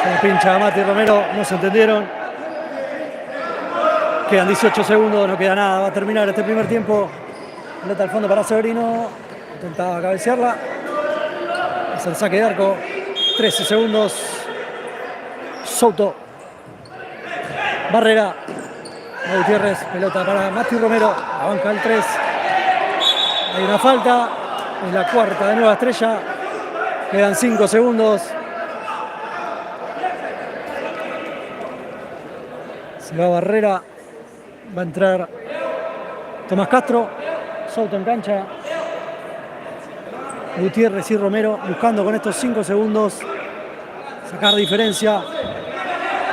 Se la pincha a Mati Romero. No se entendieron. Quedan 18 segundos. No queda nada. Va a terminar este primer tiempo. Pelota al fondo para Severino. Intentaba cabecearla. Es el saque de arco. 13 segundos. Soto. Barrera. Gutiérrez. Pelota para Mati Romero. La banca el 3. Hay una falta. Es la cuarta de nueva estrella. Quedan 5 segundos. Se va Barrera. Va a entrar Tomás Castro. Soto en cancha. Gutiérrez y Romero buscando con estos 5 segundos sacar diferencia.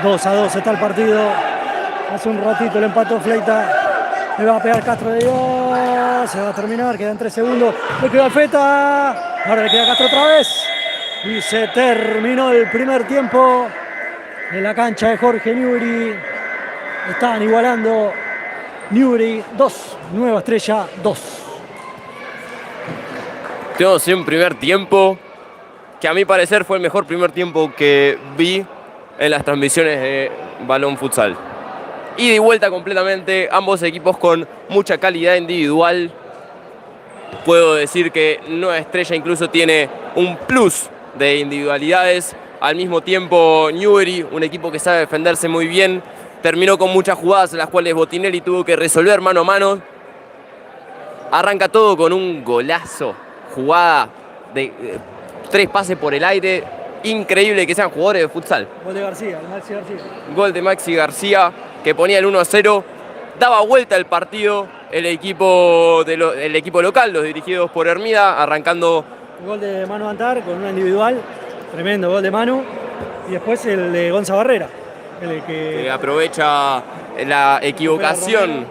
2-2 está el partido. Hace un ratito el empató Fleita. Le va a pegar Castro de Dios. Se va a terminar. Quedan 3 segundos. Le queda Feta. Ahora le queda Castro otra vez. Y se terminó el primer tiempo en la cancha de Jorge Newbery. Estaban igualando. Newbery 2, Nueva Estrella 2. Tenemos un primer tiempo que a mi parecer fue el mejor primer tiempo que vi en las transmisiones de Balón Futsal. Ida y vuelta completamente, ambos equipos con mucha calidad individual. Puedo decir que Nueva Estrella incluso tiene un plus de individualidades. Al mismo tiempo Newbery, un equipo que sabe defenderse muy bien, terminó con muchas jugadas en las cuales Botinelli tuvo que resolver mano a mano. Arranca todo con un golazo. Jugada de 3 pases por el aire. Increíble que sean jugadores de futsal. Gol de García, Maxi García. Gol de Maxi García que ponía el 1-0. Daba vuelta el partido el equipo local, los dirigidos por Hermida, arrancando. Gol de Manu Antar con una individual. Tremendo gol de Manu. Y después el de Gonza Barrera. El que aprovecha la equivocación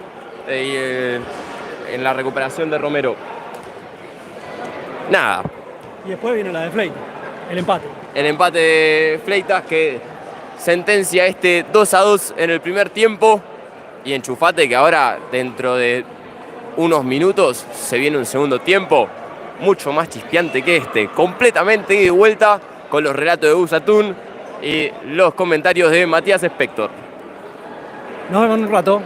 en la recuperación de Romero. Nada. Y después viene la de Fleita, el empate. El empate de Fleitas que sentencia este 2-2 en el primer tiempo. Y enchufate que ahora dentro de unos minutos se viene un segundo tiempo mucho más chispeante que este, completamente de vuelta con los relatos de Usatún y los comentarios de Matías Spector. Nos vemos en un rato.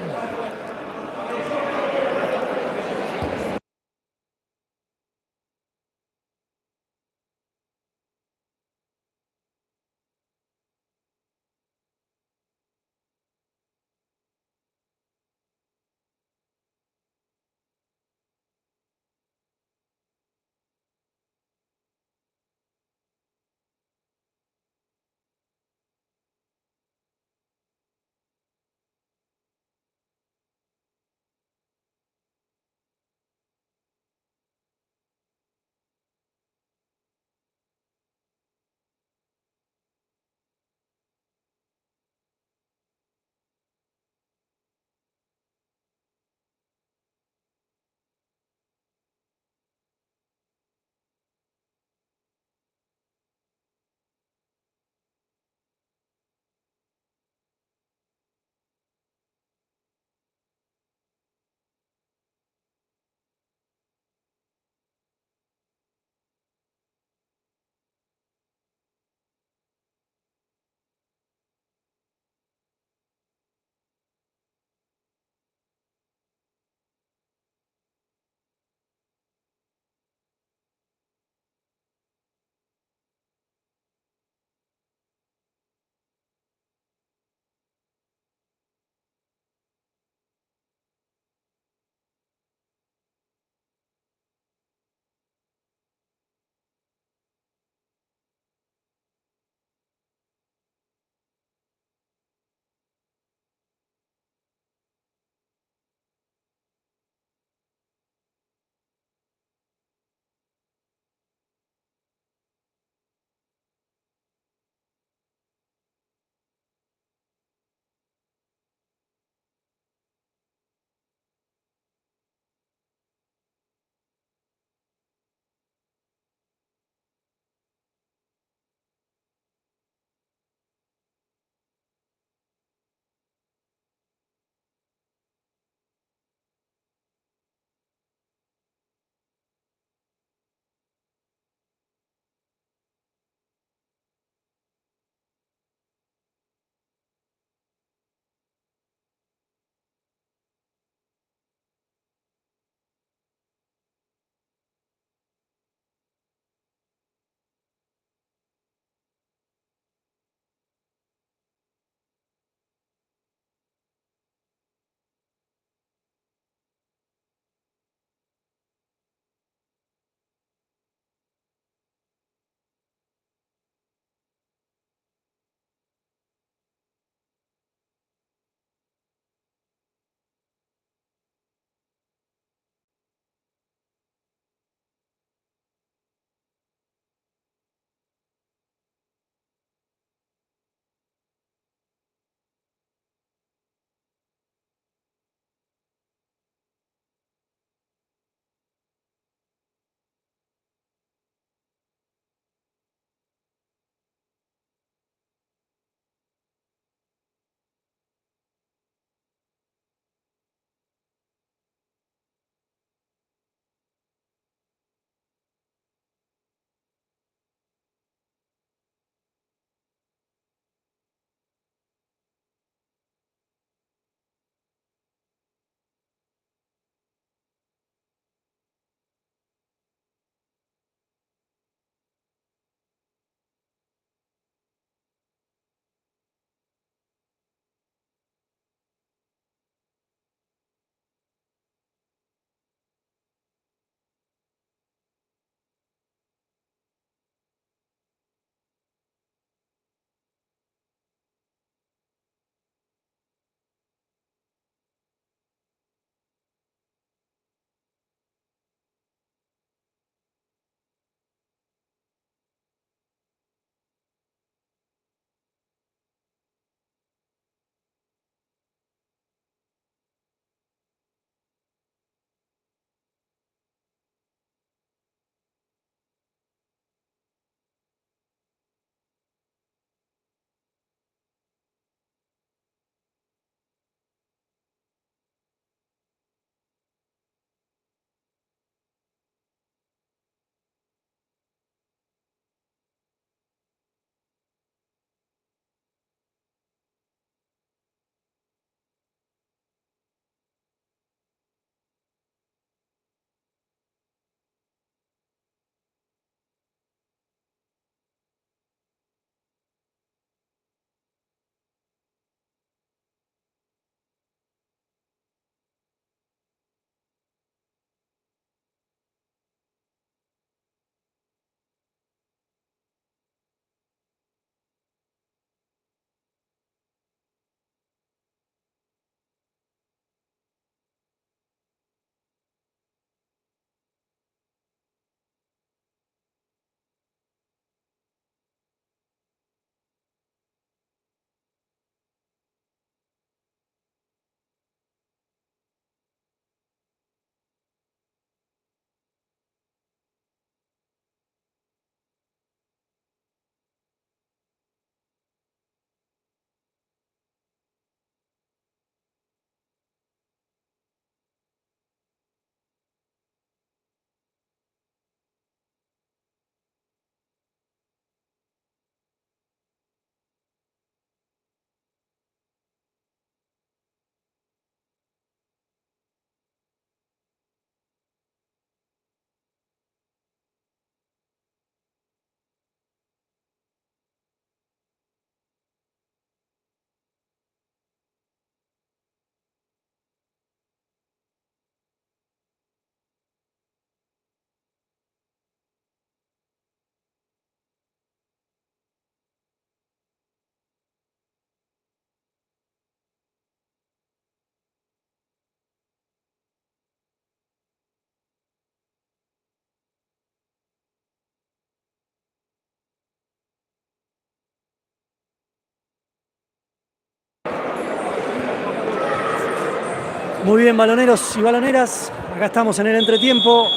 Muy bien, baloneros y baloneras. Acá estamos en el entretiempo.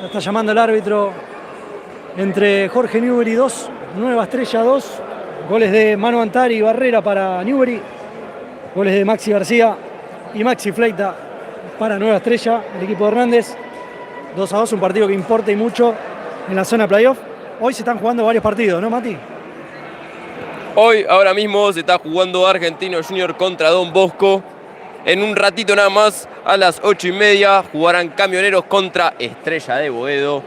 La está llamando el árbitro. Entre Jorge Newbery 2, Nueva Estrella 2. Goles de Manu Antari y Barrera para Newbery. Goles de Maxi García y Maxi Fleita para Nueva Estrella, el equipo de Hernández. 2-2, un partido que importa y mucho en la zona playoff. Hoy se están jugando varios partidos, ¿no, Mati? Hoy, ahora mismo, se está jugando Argentino Junior contra Don Bosco. En un ratito nada más, a las 8:30, jugarán Camioneros contra Estrella de Boedo.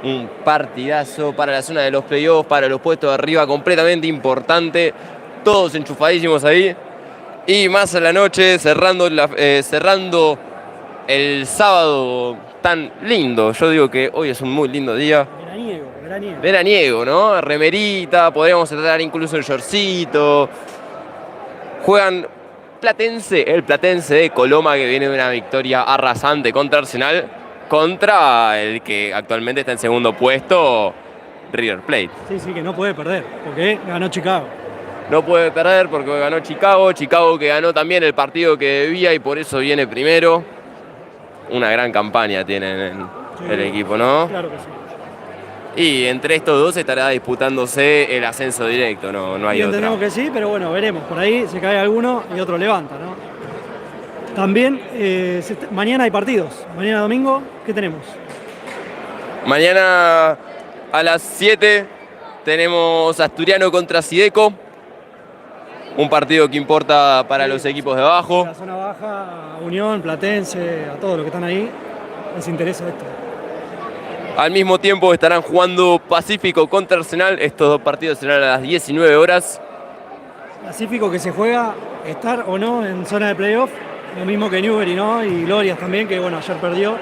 Un partidazo para la zona de los playoffs, para los puestos de arriba, completamente importante. Todos enchufadísimos ahí. Y más a la noche, cerrando el sábado tan lindo. Yo digo que hoy es un muy lindo día. Veraniego, ¿no? Remerita, podríamos tratar incluso el shortcito. Juegan el Platense de Coloma, que viene de una victoria arrasante contra Arsenal, contra el que actualmente está en segundo puesto, River Plate. Sí, que no puede perder, porque ganó Chicago. No puede perder porque ganó Chicago que ganó también el partido que debía y por eso viene primero. Una gran campaña tiene el equipo, ¿no? Claro que sí. Y entre estos dos estará disputándose el ascenso directo, no hay Bien, otra. entendemos que sí, pero bueno, veremos. Por ahí se cae alguno y otro levanta, ¿no? También, mañana hay partidos. Mañana domingo, ¿qué tenemos? Mañana a las 7 tenemos Asturiano contra Sideco. Un partido que importa para los equipos de abajo. La zona baja, a Unión, Platense, a todos los que están ahí, les interesa esto. Al mismo tiempo estarán jugando Pacífico contra Arsenal. Estos dos partidos serán a las 19 horas. Pacífico que se juega, estar o no en zona de playoff. Lo mismo que Newbery, ¿no? Y Glorias también, que bueno, ayer perdió.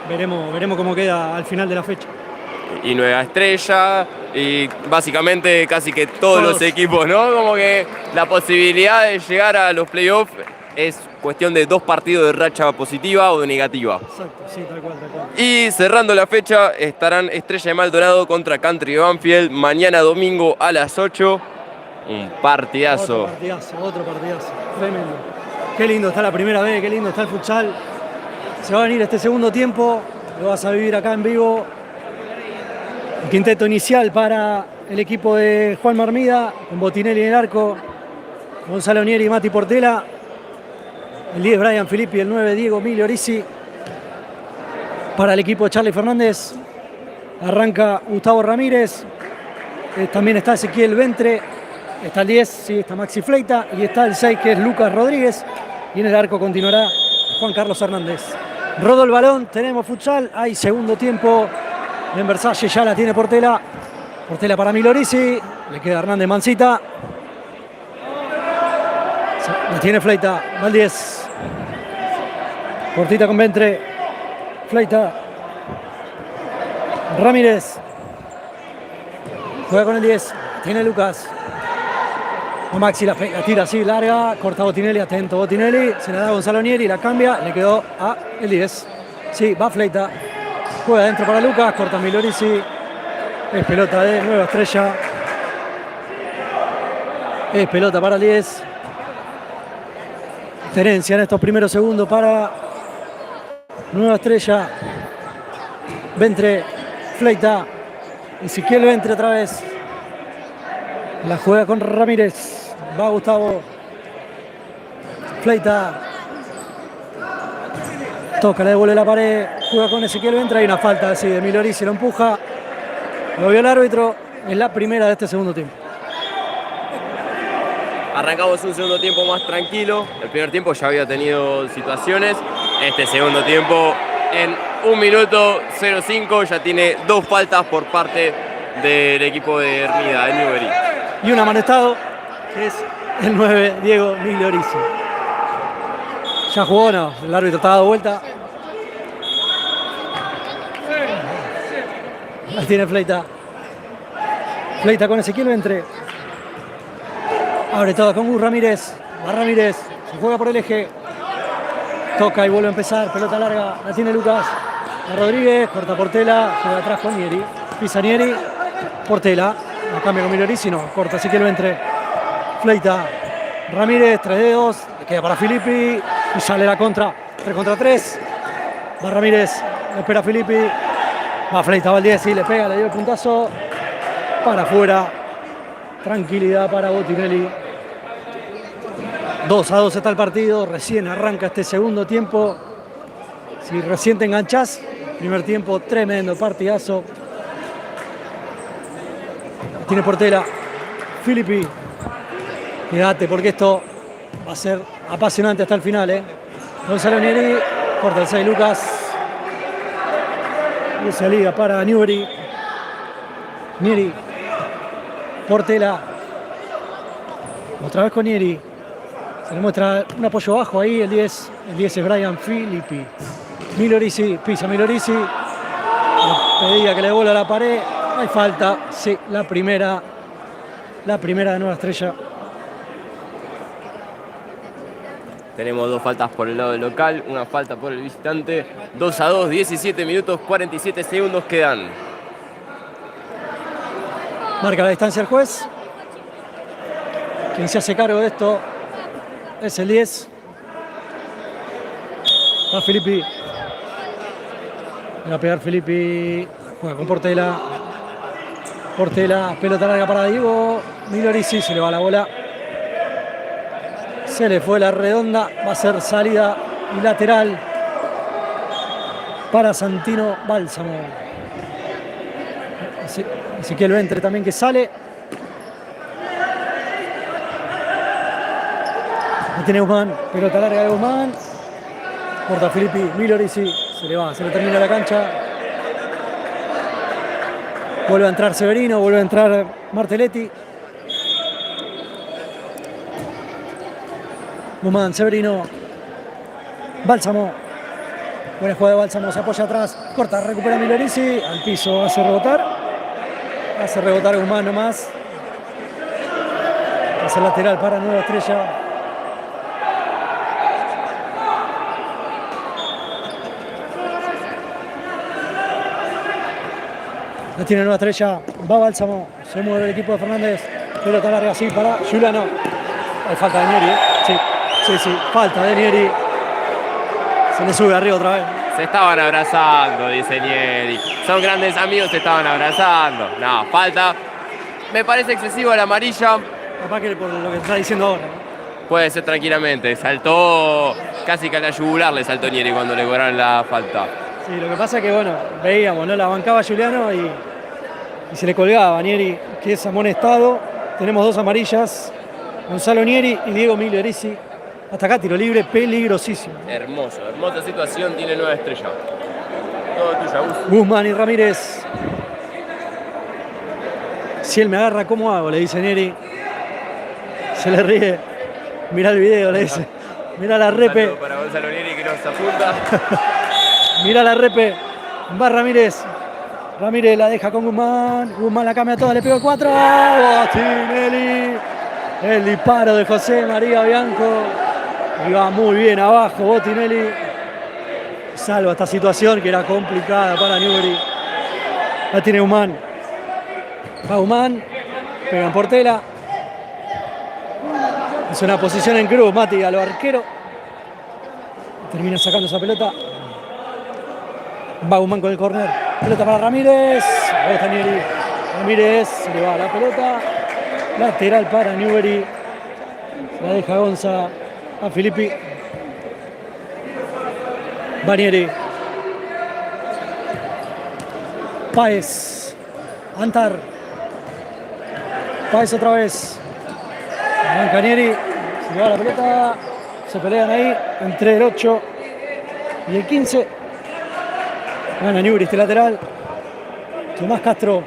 Veremos cómo queda al final de la fecha. Y Nueva Estrella, y básicamente casi que todos los equipos, ¿no? Como que la posibilidad de llegar a los playoffs es cuestión de 2 partidos de racha positiva o de negativa. Exacto, sí, tal cual. Y cerrando la fecha estarán Estrella de Maldonado contra Country de Banfield mañana domingo a las 8. Un partidazo. Otro partidazo. Tremendo. Qué lindo está la primera vez, qué lindo está el futsal. Se va a venir este segundo tiempo, lo vas a vivir acá en vivo. El quinteto inicial para el equipo de Juan Marmida, con Botinelli en el arco, Gonzalo Nieri y Mati Portela. El 10 Brian Filippi, el 9 Diego Migliorisi. Para el equipo de Charlie Fernández arranca Gustavo Ramírez. También está Ezequiel Ventre. Está el 10, sí, está Maxi Fleita. Y está el 6, que es Lucas Rodríguez. Y en el arco continuará Juan Carlos Hernández. Rodó el balón, tenemos futsal. Hay segundo tiempo en Versalles, ya la tiene Portela. Portela para Migliorisi. Le queda Hernández Mancita. La tiene Fleita, va el 10. Cortita con Ventre. Fleita. Ramírez. Juega con el 10. Tiene Lucas. O Maxi la tira así, larga. Corta Botinelli, atento Botinelli. Se la da a Gonzalo Nieri, la cambia. Le quedó a el 10. Sí, va Fleita. Juega adentro para Lucas. Corta Migliorisi. Es pelota de Nueva Estrella. Es pelota para el 10. Tenencia en estos primeros segundos para Nueva Estrella. Ventre, Fleita. Ezequiel Ventre otra vez. La juega con Ramírez. Va Gustavo. Fleita. Toca, le devuelve la pared. Juega con Ezequiel Ventre. Hay una falta así de Migliorisi, lo empuja. Lo vio el árbitro. Es la primera de este segundo tiempo. Arrancamos un segundo tiempo más tranquilo. El primer tiempo ya había tenido situaciones. Este segundo tiempo, en 1 minuto 05, ya tiene 2 faltas por parte del equipo de Hermida, de Newbery. Y un amonestado, que es el 9, Diego Migliorisi. Ya jugó, no, el árbitro está dado vuelta. La tiene Fleita. Fleita con Ezequiel Ventre. Abre todo con Gus Ramírez. Va Ramírez. Se juega por el eje. Toca y vuelve a empezar. Pelota larga. La tiene Lucas. A Rodríguez. Corta Portela. Juega atrás con Nieri. Pisa Nieri. Portela. La cambia con Migliorisi. No. Corta Ezequiel Ventre. Fleita. Ramírez. 3 dedos. Le queda para Filippi. Y sale la contra 3 contra 3. Va Ramírez, lo espera Filippi. Va Fleita, va el 10 y le pega, le dio el puntazo. Para afuera. Tranquilidad para Botinelli. 2-2 está el partido. Recién arranca este segundo tiempo. Si recién te enganchás, primer tiempo, tremendo partidazo. Tiene Portela. Filippi. Quédate porque esto va a ser apasionante hasta el final. Gonzalo Nieri. Corta el 6 Lucas. Y salida para Newbery. Nieri. Portela. Otra vez con Nieri. Se le muestra un apoyo bajo ahí. El 10 es Brian Filippi. Milorisi. Pisa Milorisi. Le pedía que le devuelva la pared. Hay falta. Sí, la primera de Nueva Estrella. Tenemos 2 faltas por el lado del local, una falta por el visitante. 2-2, 17 minutos, 47 segundos quedan. Marca la distancia el juez. Quien se hace cargo de esto es el 10. Va Filippi. Va a pegar Filippi. Juega con Portela. Portela, pelota larga para Diego. Milorisi, se le va la bola. Se le fue la redonda. Va a ser salida y lateral para Santino Bálsamo. Ezequiel Ventre también que sale. Ahí tiene Guzmán. Pelota larga de Guzmán. Corta Filippi. Milorisi. Se le termina la cancha. Vuelve a entrar Severino. Vuelve a entrar Martelletti. Guzmán, Severino. Bálsamo. Buena jugada de Bálsamo. Se apoya atrás. Corta, recupera Milorisi. Al piso. Hace rebotar Guzmán nomás. Hace lateral para Nueva Estrella. La tiene Nueva Estrella. Va Bálsamo. Se mueve el equipo de Fernández. Pelota larga así para Giuliano. Hay falta de Nieri. Sí. Falta de Nieri. Se le sube arriba otra vez. Se estaban abrazando, dice Nieri. Son grandes amigos, se estaban abrazando. No, falta. Me parece excesiva la amarilla. Capaz que por lo que está diciendo ahora. Puede ser tranquilamente. Saltó casi que a la yugular, le saltó Nieri cuando le cobraron la falta. Sí, lo que pasa es que, bueno, veíamos, ¿no? La bancaba Giuliano y se le colgaba a Nieri, que es amonestado. Tenemos 2 amarillas. Gonzalo Nieri y Diego Milorisi. Hasta acá tiro libre, peligrosísimo. Hermosa situación tiene Nueva Estrella. Todo tuyo, Guzmán y Ramírez. Si él me agarra, ¿cómo hago? Le dice Nieri. Se le ríe. Mirá el video, le dice. Mirá la repe. Para Gonzalo Nieri que nos apunta. Mirá la repe. Va Ramírez. Ramírez la deja con Guzmán. Guzmán la cambia toda, le pegó 4. Botinelli. El disparo de José María Bianco. Y va muy bien abajo Botinelli. Salva esta situación que era complicada para Newbery. La tiene Guzmán. Va Guzmán. Pega en Portela. Es una posición en cruz, Mati, a lo arquero. Termina sacando esa pelota. Va Guzmán con el córner. Pelota para Ramírez. Está Nieri. Ramírez se le va la pelota. Lateral para Newbery. La deja Gonza a Filippi. Banieri. Páez. Antar. Páez otra vez. Mancanieri. Se le va la pelota. Se pelean ahí entre el 8 y el 15. Gana Newbery este lateral. Tomás Castro.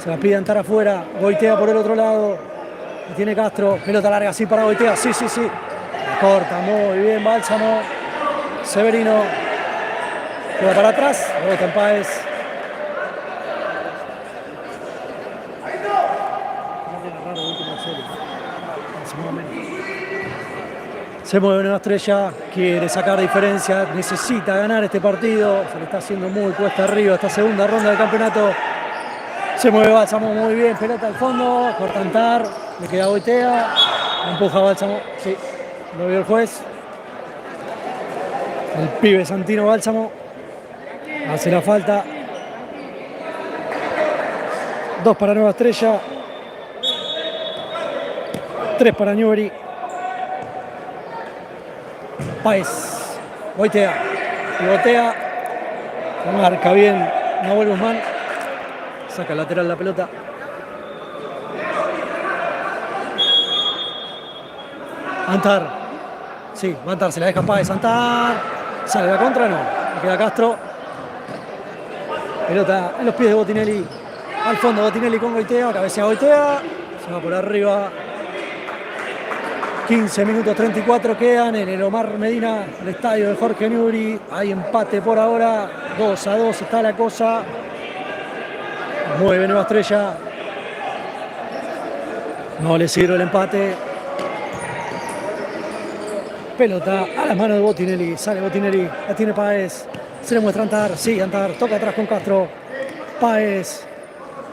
Se la pide Antar afuera. Goitea por el otro lado. Y tiene Castro. Pelota larga así para Goitea. Sí. La corta muy bien Bálsamo. Severino. Juega para atrás. Rebota en Páez. Se mueve Nueva Estrella, quiere sacar diferencia, necesita ganar este partido, se le está haciendo muy cuesta arriba esta segunda ronda del campeonato. Se mueve Bálsamo muy bien, pelota al fondo, corta Antar, le queda Goitea, empuja Bálsamo, sí, lo vio el juez. El pibe Santino Bálsamo hace la falta. 2 para Nueva Estrella. 3 para Newbery. Páez. Goitea. Pivotea. Marca bien Nahuel Guzmán. Saca lateral la pelota. Antar. Sí, va Antar, se la deja Páez. Antar. Sale la contra, no. Le queda Castro. Pelota en los pies de Botinelli. Al fondo Botinelli con Goitea. Cabecea Goitea. Se va por arriba. 15 minutos 34 quedan en el Omar Medina, el estadio de Jorge Newbery. Hay empate por ahora. 2-2 está la cosa. Mueve Nueva Estrella. No le sirve el empate. Pelota a las manos de Botinelli. Sale Botinelli. La tiene Páez. Se le muestra Antar. Sí, Antar. Toca atrás con Castro. Páez.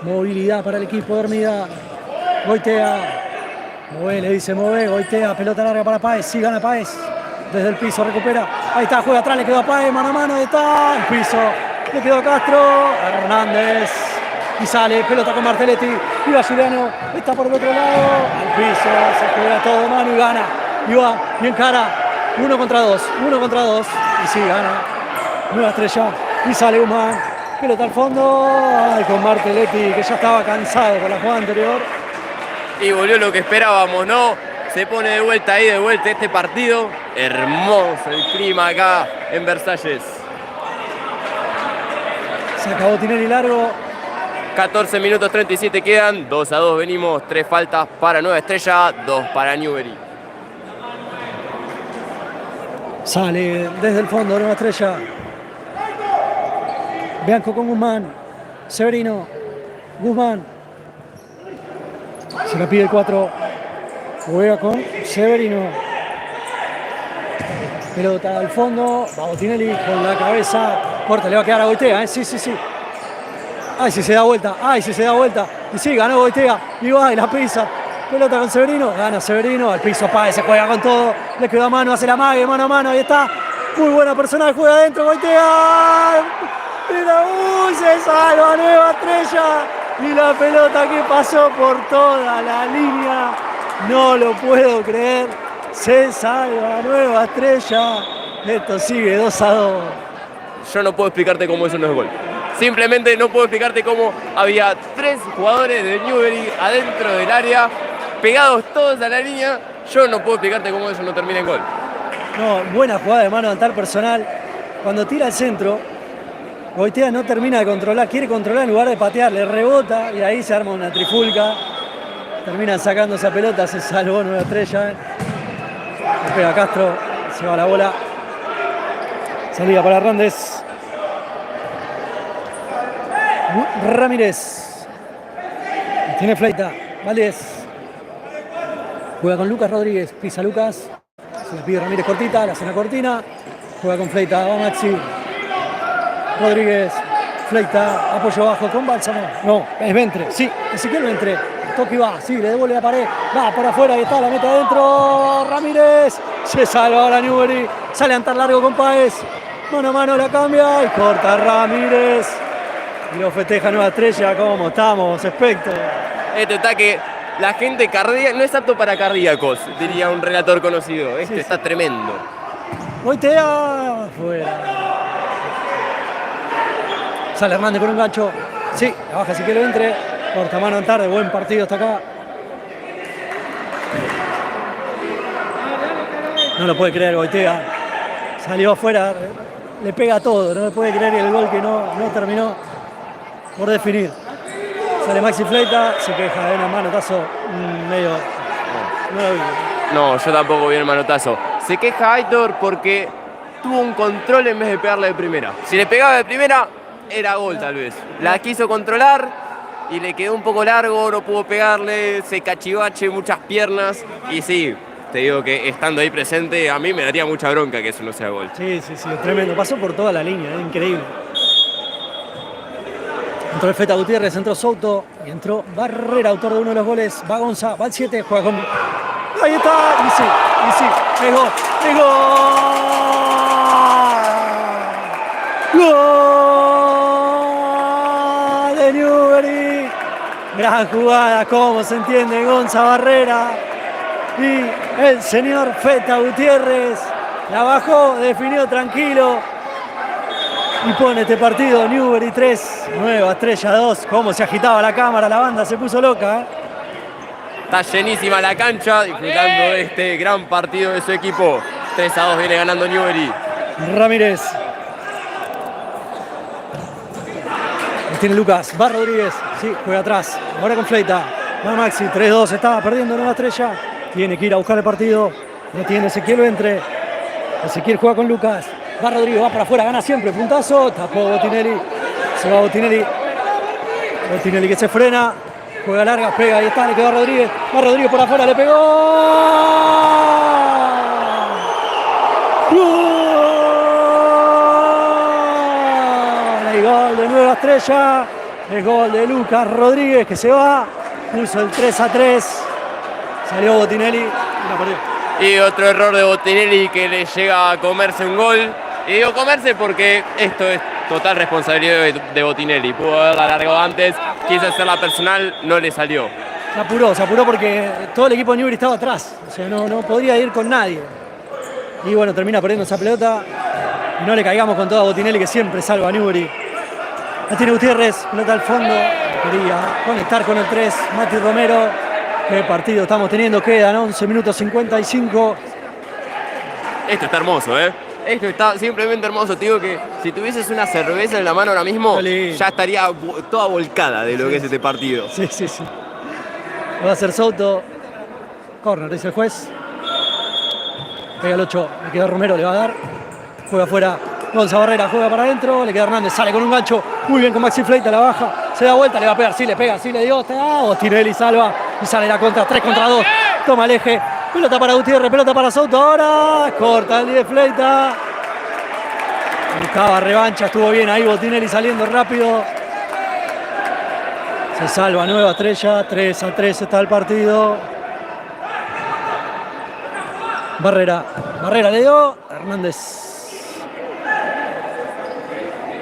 Movilidad para el equipo de Hermida. Goitea. Mueve, le dice mueve. Goitea. Pelota larga para Páez. Sí, gana Páez. Desde el piso recupera. Ahí está. Juega atrás. Le quedó a Páez. Mano a mano. Ahí está. El piso. Le quedó a Castro. Hernández. Y sale. Pelota con Martelletti. Y Giuliano. Está por el otro lado. Al piso. Se juega todo de mano y gana. Y va, y encara, 1 contra 2, 1 contra 2, y sí, gana, Nueva Estrella, y sale Guzmán, pelota al fondo, ay, con Martelletti, que ya estaba cansado con la jugada anterior. Y volvió lo que esperábamos, ¿no? Se pone de vuelta ahí, de vuelta este partido, hermoso el clima acá en Versalles. Se acabó Tinelli largo. 14 minutos 37 quedan, 2-2 venimos, 3 faltas para Nueva Estrella, 2 para Newbery. Sale desde el fondo Nueva Estrella. Bianco con Guzmán. Severino. Guzmán. Se la pide el 4. Juega con Severino. Pelota al fondo. Va Botinelli con la cabeza. Corta, le va a quedar a Goitea. Sí, sí, sí. Ay, si se da vuelta. Ay, si se da vuelta. Y sí, ganó Goitea. Y va y la pisa. Pelota con Severino, gana Severino, al piso Páez, se juega con todo, le quedó a mano, hace la mague, mano a mano, ahí está, muy buena personal, juega adentro, Goitea, mira, se salva Nueva Estrella, y la pelota que pasó por toda la línea, no lo puedo creer, se salva Nueva Estrella, esto sigue 2-2. Yo no puedo explicarte cómo eso no es gol. Simplemente no puedo explicarte cómo había 3 jugadores de Newbery adentro del área, pegados todos a la línea. Yo no puedo explicarte cómo eso no termina en gol. No, buena jugada de mano de Antar personal. Cuando tira al centro, Goitea no termina de controlar, quiere controlar en lugar de patear, le rebota y ahí se arma una trifulca. Terminan sacando esa pelota, se salvó Nueva Estrella. Le pega Castro, se va la bola. Salida para Hernández. Ramírez. Tiene Fleita. Valdés. Juega con Lucas Rodríguez. Pisa Lucas. Se le pide Ramírez cortita. La zona cortina. Juega con Fleita. Va Maxi. Rodríguez. Fleita. Apoyo bajo con Bálsamo. No, es Ventre. Sí, Ezequiel Ventre. Toque y va. Sí, le devuelve la pared. Va por afuera. Ahí está. La mete adentro. Ramírez. Se salva ahora Newbery. Sale a Antar largo con Páez. Mano a mano la cambia. Y corta Ramírez. Y lo festeja Nueva Estrella. ¿Cómo estamos? Espectro. Este ataque, la gente cardíaca, no es apto para cardíacos, diría un relator conocido. Este Sí, está sí. tremendo. Goitea. Fuera. Sale Hernández con un gancho. Sí, la baja si quiere entre. Corta mano Antar. De buen partido hasta acá. No lo puede creer Goitea. Salió afuera. Le pega todo. No le puede creer el gol que no terminó por definir. Sale Maxi Fleita, se queja de un manotazo medio. No lo vi. No, yo tampoco vi el manotazo. Se queja Aitor porque tuvo un control en vez de pegarle de primera. Si le pegaba de primera, era gol tal vez. La quiso controlar y le quedó un poco largo, no pudo pegarle, se cachivache muchas piernas. Y sí, te digo que estando ahí presente, a mí me daría mucha bronca que eso no sea gol. Sí, sí, sí, tremendo. Pasó por toda la línea, increíble. Entró el Feta Gutiérrez, entró Souto y entró Barrera, autor de uno de los goles. Va Gonza, va el 7, juega con. Ahí está, y sí, es gol, es gol. ¡Gol de Newbery! Gran jugada, como se entiende, Gonza Barrera. Y el señor Feta Gutiérrez la bajó, definió tranquilo. Y pone este partido Newbery 3, Nueva Estrella 2. Cómo se agitaba la cámara, la banda se puso loca. Está llenísima la cancha, disfrutando de este gran partido de su equipo. 3-2 viene ganando Newbery. Ramírez. Tiene Lucas, va Rodríguez, sí, juega atrás, ahora con Fleita, va Maxi, 3-2, estaba perdiendo Nueva Estrella, tiene que ir a buscar el partido, no tiene Ezequiel Ventre, Ezequiel juega con Lucas, va Rodríguez, va para afuera, gana siempre, puntazo, tapó Botinelli, se va Botinelli, Botinelli que se frena, juega larga, pega, ahí está, le quedó a Rodríguez, va Rodríguez por afuera, le pegó, ¡gol! El gol de Nueva Estrella, el gol de Lucas Rodríguez que se va, puso el 3-3, salió Botinelli y la perdió. Y otro error de Botinelli que le llega a comerse un gol. Y digo comerse porque esto es total responsabilidad de Botinelli. Pudo haberla largado antes, quiso hacerla personal, no le salió. Se apuró porque todo el equipo de Newbery estaba atrás, o sea, no podría ir con nadie. Y bueno, termina perdiendo esa pelota y no le caigamos con todo a Botinelli que siempre salva a Newbery. La tiene Gutiérrez, pelota al fondo, quería conectar con el 3, Mati Romero. Qué partido estamos teniendo, quedan 11 minutos 55. Esto está hermoso, ¿eh? Esto está simplemente hermoso. Te digo que si tuvieses una cerveza en la mano ahora mismo, ya estaría toda volcada de lo que es este partido. Sí. Lo va a hacer Souto. Corner, dice el juez. Pega el 8, le queda Romero, le va a dar. Juega afuera. Gonza Barrera juega para adentro, le queda Hernández, sale con un gancho, muy bien con Maxi Fleita, la baja, se da vuelta, le va a pegar, sí le pega, sí le dio, Botinelli salva y sale la contra, 3 contra 2, toma el eje, pelota para Gutiérrez, pelota para Souto, ahora corta el 10 Fleita, buscaba revancha, estuvo bien ahí Botinelli saliendo rápido, se salva Nueva Estrella, 3-3 está el partido. Barrera le dio, Hernández.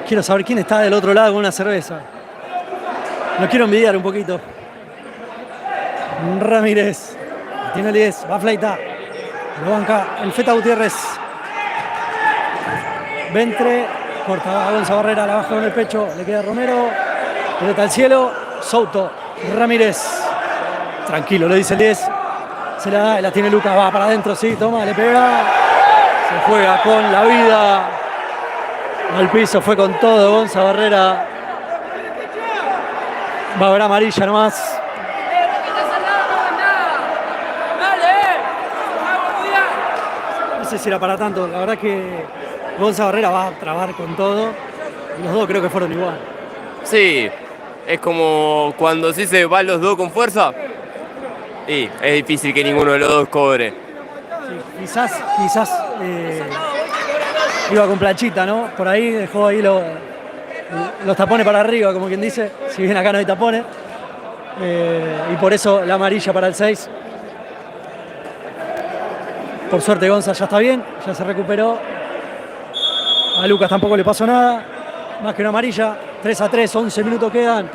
Quiero saber quién está del otro lado con una cerveza. Lo quiero envidiar un poquito. Ramírez. Tiene el 10. Va Fleita. Lo banca el Feta Gutiérrez. Ventre. Corta a Gonza Barrera. La baja con el pecho. Le queda Romero. Pelota al cielo. Souto. Ramírez. Tranquilo, le dice el 10. Se la da. La tiene Lucas. Va para adentro. Sí, toma. Le pega. Se juega con la vida. Al piso, fue con todo Gonza Barrera. Va a haber amarilla nomás. No sé si era para tanto. La verdad que Gonza Barrera va a trabar con todo. Los dos creo que fueron igual. Sí, es como cuando se dice van los dos con fuerza. Y es difícil que ninguno de los dos cobre. Sí, quizás iba con planchita, ¿no? Por ahí dejó ahí los tapones para arriba, como quien dice. Si bien acá no hay tapones. Y por eso la amarilla para el 6. Por suerte Gonza ya está bien, ya se recuperó. A Lucas tampoco le pasó nada. Más que una amarilla. 3-3, 11 minutos quedan.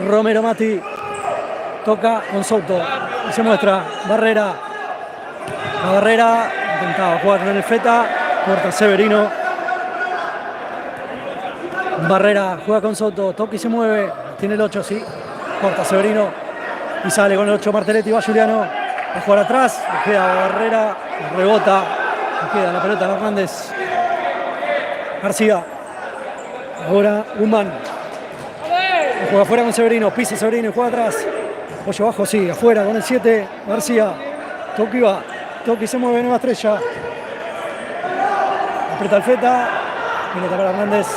Romero Mati toca con Souto. Y se muestra Barrera. La Barrera intentaba jugar con el Feta. Corta Severino. Barrera juega con Souto. Toca y se mueve. Tiene el 8, sí. Corta Severino. Y sale con el 8 Martelletti. Va Juliano. Va a jugar atrás. Le queda Barrera. Rebota. Le queda la pelota a Hernández. García. Ahora Guzmán. Juega afuera con Severino. Pisa Severino y juega atrás. Pollo abajo, sí. Afuera con el 7. García. Toque y va. Toque y se mueve Nueva Estrella. Aprieta el Feta. Pelota para Hernández.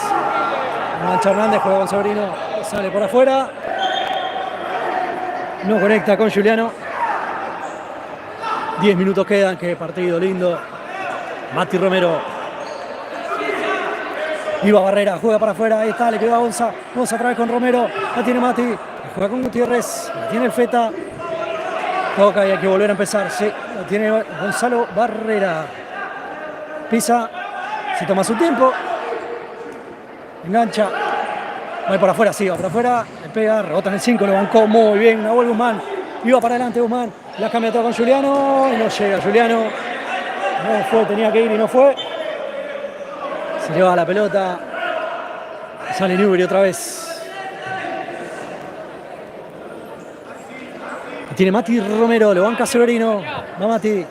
Mancha Hernández. Juega con Severino. Sale por afuera. No conecta con Juliano. 10 minutos quedan. Qué partido lindo. Mati Romero. Iba Barrera, juega para afuera, ahí está, le quedó a Gonza. Gonza otra vez con Romero, la tiene Mati, juega con Gutiérrez, la tiene el Feta. Toca y hay que volver a empezar, sí, la tiene Gonzalo Barrera. Pisa, se toma su tiempo. engancha, va por afuera, sí, va por afuera, le pega, rebota en el 5, lo bancó muy bien, Nahuel Guzmán, iba para adelante Guzmán, la cambia todo con Juliano y no llega Juliano, no fue, tenía que ir y no fue, se le va la pelota, sale Newbery otra vez. Tiene Mati Romero, lo banca Severino, va Mati.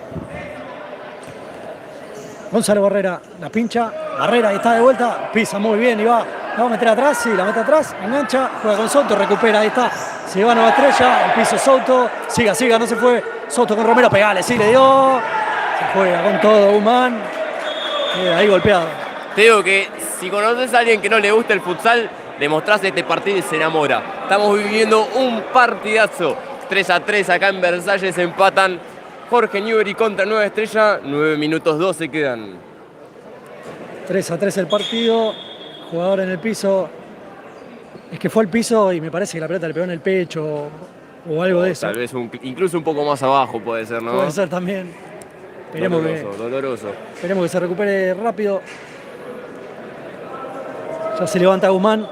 Gonzalo Barrera, la pincha, Barrera y está de vuelta, pisa muy bien y va a meter atrás, sí, la mete atrás, engancha, juega con Souto, recupera, ahí está, se va Nueva Estrella, el piso Souto, siga, no se fue, Souto con Romero, pegale, sí, le dio, se juega con todo Guzmán, ahí golpeado. Te digo que si conoces a alguien que no le gusta el futsal, le mostrás este partido y se enamora. Estamos viviendo un partidazo, 3-3 acá en Versalles, empatan Jorge Newbery contra Nueva Estrella, 9 minutos 12 quedan. 3-3 el partido, jugador en el piso, es que fue al piso y me parece que la pelota le pegó en el pecho o algo de eso. Tal vez incluso un poco más abajo puede ser, ¿no? Puede ser también. Doloroso. Esperemos que se recupere rápido. Ya se levanta Guzmán.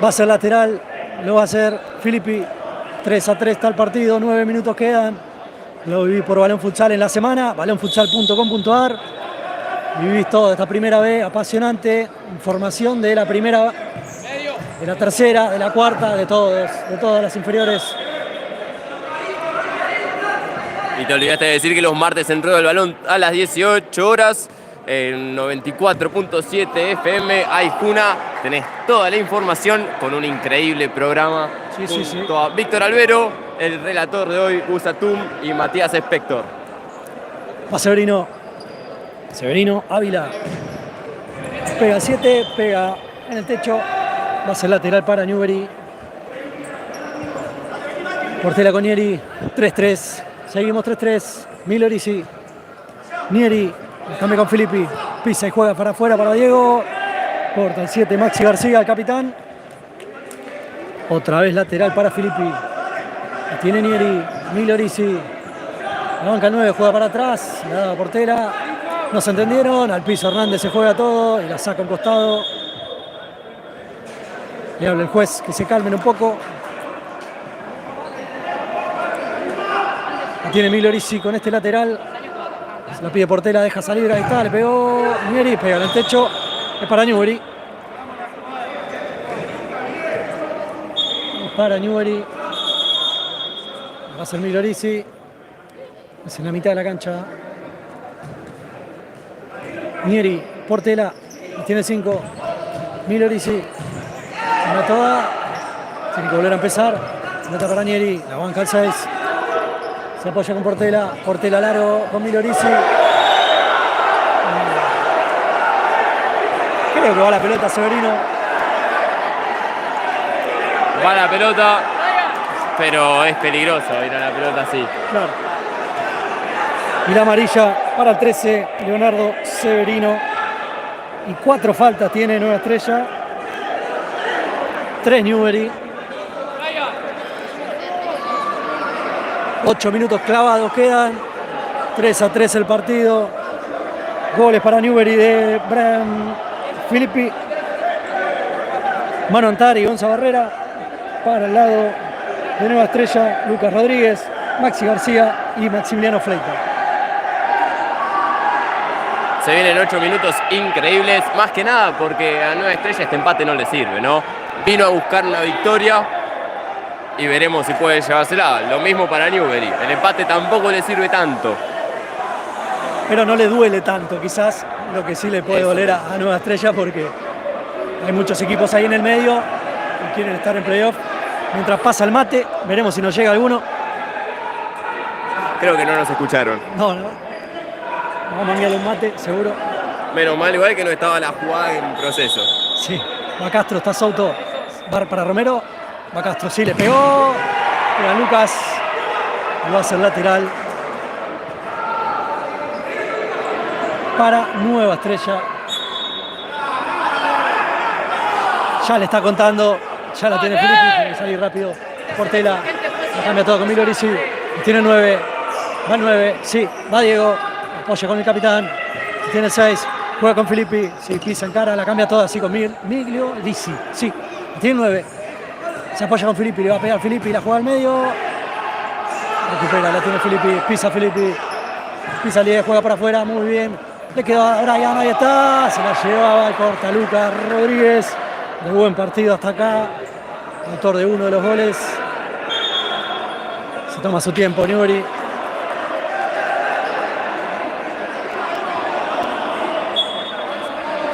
Va a ser lateral, lo va a hacer Filippi. 3-3 está el partido, 9 minutos quedan. Lo viví por Balón Futsal en la semana, balonfutsal.com.ar. Vivís toda esta primera vez, apasionante. Información de la primera, de la tercera, de la cuarta, de todas las inferiores. Y te olvidaste de decir que los martes en Rueda del Balón a las 18 horas. En 94.7 FM, Aijuna, tenés toda la información con un increíble programa junto a Víctor Albero, el relator de hoy, Usatum y Matías Spector. Va Severino, Ávila, pega 7, pega en el techo, va a ser lateral para Newbery. Portela con Nieri, 3-3, seguimos 3-3, Milorisi, Nieri. Cambia con Filippi, pisa y juega para afuera para Diego. Corta el 7, Maxi García, el capitán. Otra vez lateral para Filippi. Tiene Nieri, Milorisi. La banca 9, juega para atrás. La da Portela. No se entendieron. Al piso Hernández se juega todo y la saca a un costado. Le habla el juez que se calmen un poco. La tiene Milorisi con este lateral. La pide Portela, deja salir, ahí está, le pegó Nieri, pega en el techo, es para Newbery. Para Newbery. Va a ser Milorisi. Es en la mitad de la cancha. Nieri, Portela, tiene 5. Milorisi. Una toda. Tiene que volver a empezar. Nota para Nieri, la banca al 6. Se apoya con Portela, Portela largo con Milorisi. Creo que va la pelota Severino. Va la pelota, pero es peligroso ir a la pelota así. Claro. Y la amarilla para el 13, Leonardo Severino. Y 4 faltas tiene Nueva Estrella. 3 Newbery. 8 minutos clavados quedan. 3-3 el partido. Goles para Newbery de Brian Filippi. Mano Antari, Gonza Barrera. Para el lado de Nueva Estrella, Lucas Rodríguez, Maxi García y Maximiliano Fleita. Se vienen 8 minutos increíbles, más que nada porque a Nueva Estrella este empate no le sirve, ¿no? Vino a buscar una victoria y veremos si puede llevársela. Lo mismo para Newbery, el empate tampoco le sirve tanto. Pero no le duele tanto, quizás lo que sí le puede doler a Nueva Estrella porque hay muchos equipos ahí en el medio que quieren estar en playoff. Mientras pasa el mate, veremos si nos llega alguno. Creo que no nos escucharon. No. Vamos a enviarle un mate, seguro. Menos mal, igual que no estaba la jugada en proceso. Sí, va Castro, está Souto. Bar para Romero. Va Castro, sí, le pegó. Pega Lucas. Y va a ser lateral. para Nueva Estrella. Ya le está contando, ya la tiene Filippi, tiene que salir rápido. Portela, la cambia todo con Milorisi. Tiene 9, va 9, sí, va Diego, apoya con el capitán. Tiene 6, juega con Filippi, sí, pisa en cara, la cambia toda así con Milorisi, sí, tiene 9. Se apoya con Filippi, le va a pegar Filippi, la juega al medio. Recupera, la tiene Filippi, pisa Filippi. Pisa Lié, juega para afuera, muy bien. Le quedó a Brian, ahí está. Se la llevaba, corta Lucas Rodríguez. De buen partido hasta acá. Autor de uno de los goles. Se toma su tiempo, Newbery.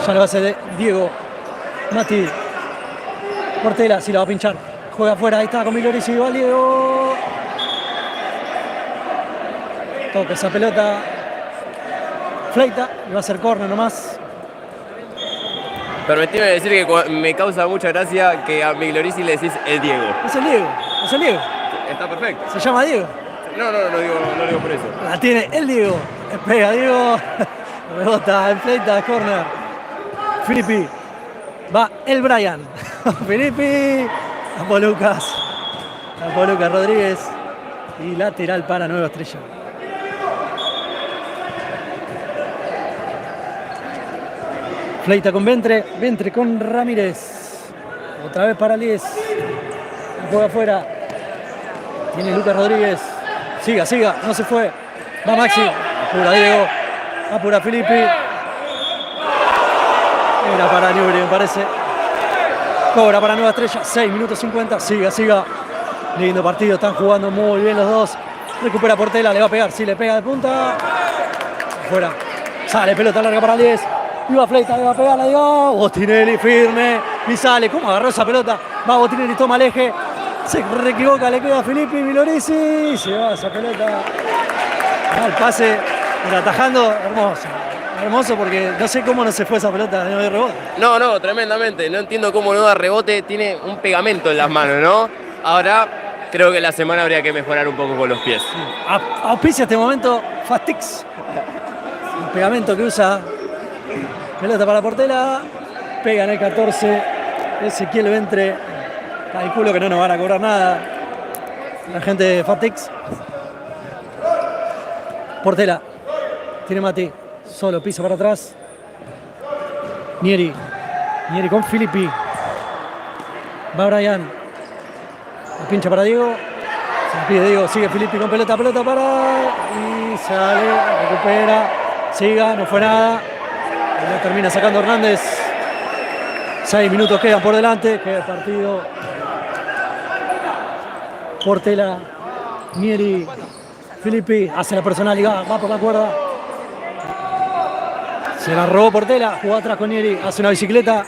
Ya lo hace de Diego. Mati. Portela, sí la va a pinchar. Juega afuera, ahí está con Milorisi, va Diego. Toca esa pelota. Fleita, le va a hacer córner nomás. Permitime decir que me causa mucha gracia que a Milorisi le decís el Diego. Es el Diego, es el Diego. Está perfecto. Se llama Diego. No digo por eso. La tiene el Diego. Pega Diego. Rebota en Fleita, córner. Filippi. Va el Brian. Filippi. Apo Lucas Rodríguez. Y lateral para Nueva Estrella. Fleita con Ventre con Ramírez. Otra vez para Lies. Juega afuera. Tiene Lucas Rodríguez. Siga, no se fue. Va Maxi. Apura Diego. Apura Filippi. Era para Newbery, me parece. Cobra para Nueva Estrella. 6 minutos 50. Siga. Lindo partido. Están jugando muy bien los dos. Recupera Portela. Le va a pegar. Sí, le pega de punta. Fuera. Sale pelota larga para Lies. Iba Fleita, le va a pegar, la dio. Botinelli firme. Y sale. ¿Cómo agarró esa pelota? Va Botinelli, toma el eje. Se equivoca, le queda a Filippi, Milorisi. Se va esa pelota. El pase. Era atajando. Hermoso porque no sé cómo no se fue esa pelota de rebote. No, tremendamente. No entiendo cómo no da rebote. Tiene un pegamento en las manos, ¿no? Ahora creo que la semana habría que mejorar un poco con los pies. Sí. Auspicia este momento Fastix. El pegamento que usa. Pelota para Portela. Pega en el 14. Ezequiel Ventre. Calculo que no nos van a cobrar nada la gente de Fatix. Portela. Tiene Mati. Solo pisa para atrás. Nieri con Filippi. Va Brian. La pincha para Diego. Se la pide Diego. Sigue Filippi con pelota para. Y sale. Recupera. Siga. No fue nada. Y la termina sacando Hernández. 6 minutos quedan por delante. Queda el partido. Portela. Nieri. Filippi. Hace la personal y va por la cuerda. Se la robó Portela. Jugó atrás con Nieri. Hace una bicicleta.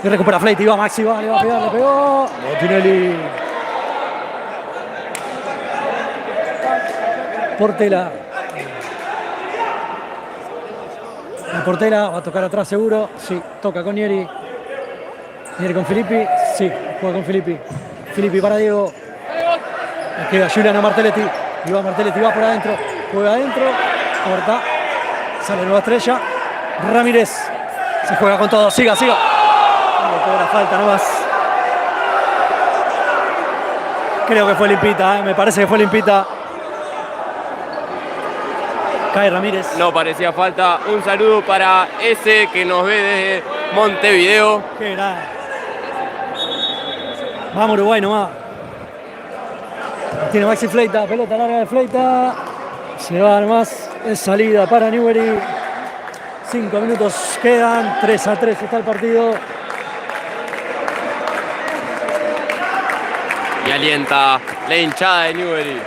Y recupera Fleita. Y va Maxi. Le va a pegar. Le pegó. Botinelli. Portela. La Portela va a tocar atrás seguro. Sí, toca con Nieri. Nieri con Filippi. Sí, juega con Filippi. Filippi para Diego. Le queda Giuliano Martelletti. Y va Martelletti, va por adentro. Juega adentro. Corta. Sale Nueva Estrella. Ramírez. Se juega con todo. Siga. Le cobra falta nomás. Creo que fue limpita, me parece que fue limpita. Cae Ramírez. No parecía falta. Un saludo para ese que nos ve desde Montevideo. Qué grande. Vamos Uruguay nomás. Tiene Maxi Fleita, pelota larga de Fleita. Se va nomás. Es salida para Newbery. 5 minutos quedan. 3-3 está el partido. Y alienta la hinchada de Newbery.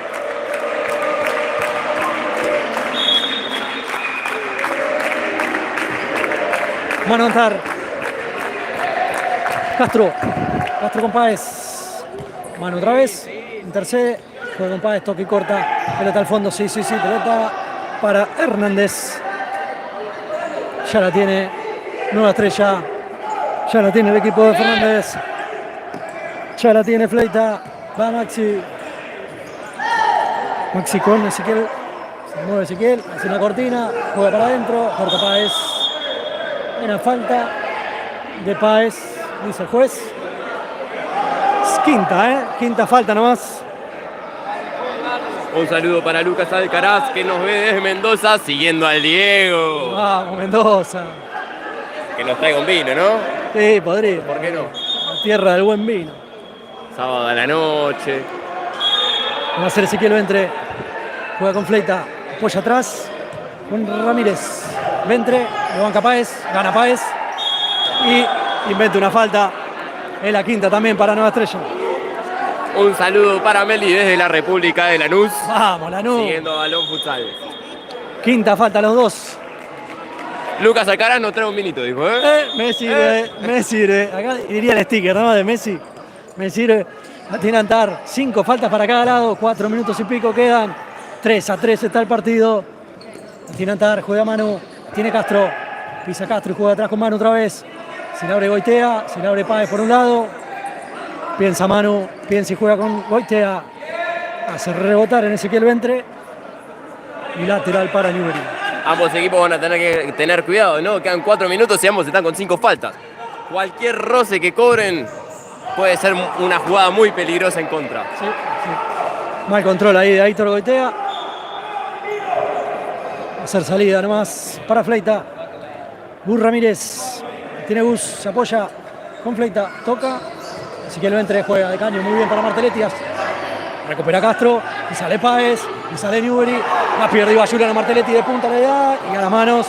Van a anotar Castro con Páez. Mano otra vez. Intercede. Juega con Páez. Toque y corta. Pelota al fondo. Sí. Pelota para Hernández. Ya la tiene Nueva Estrella. Ya la tiene el equipo de Fernández. Ya la tiene Fleita. Va Maxi. Maxi con Ezequiel. Se mueve Ezequiel, hace una cortina, juega para adentro, corta Páez. Una falta de Páez, dice el juez. Es quinta, quinta falta nomás. Un saludo para Lucas Alcaraz, que nos ve desde Mendoza, siguiendo al Diego. Vamos, Mendoza. Que nos traiga un vino, ¿no? Sí, podría. ¿Por qué no? La tierra del buen vino. Sábado a la noche. Va a ser Ezequiel Ventre. Juega con Fleita. Apoya atrás. Con Ramírez. Ventre. Lo banca Páez. Gana Páez. Y inventa una falta. Es la quinta también para Nueva Estrella. Un saludo para Meli desde la República de Lanús. Vamos, Lanús. Siguiendo a Balón Futsal. Quinta falta los dos. Lucas Alcaraz nos trae un vinito, dijo, Me sirve, me sirve. Acá diría el sticker, ¿no? De Messi. Me sirve. Tiene Antar. 5 faltas para cada lado. 4 minutos y pico quedan. 3-3 está el partido. Tiene Antar, juega Manu. Tiene Castro. Pisa Castro y juega atrás con Manu otra vez. Se le abre Goitea. Se le abre Páez por un lado. Piensa Manu. Piensa y juega con Goitea. Hace rebotar en Ezequiel Ventre. Y lateral para Newbery. Ambos equipos van a tener que tener cuidado, ¿no? Quedan 4 minutos y ambos están con 5 faltas. Cualquier roce que cobren puede ser una jugada muy peligrosa en contra. Sí. Mal control ahí de Aitor Goitea. Va a hacer salida nomás para Fleita. Gus Ramírez. Tiene Gus, se apoya con Fleita. Toca. Ezequiel Ventre juega de caño muy bien para Marteletias. Recupera Castro. Y sale Páez. Y sale Newbery. La pierde iba Juliano Martelletti de punta le da. Y a las manos.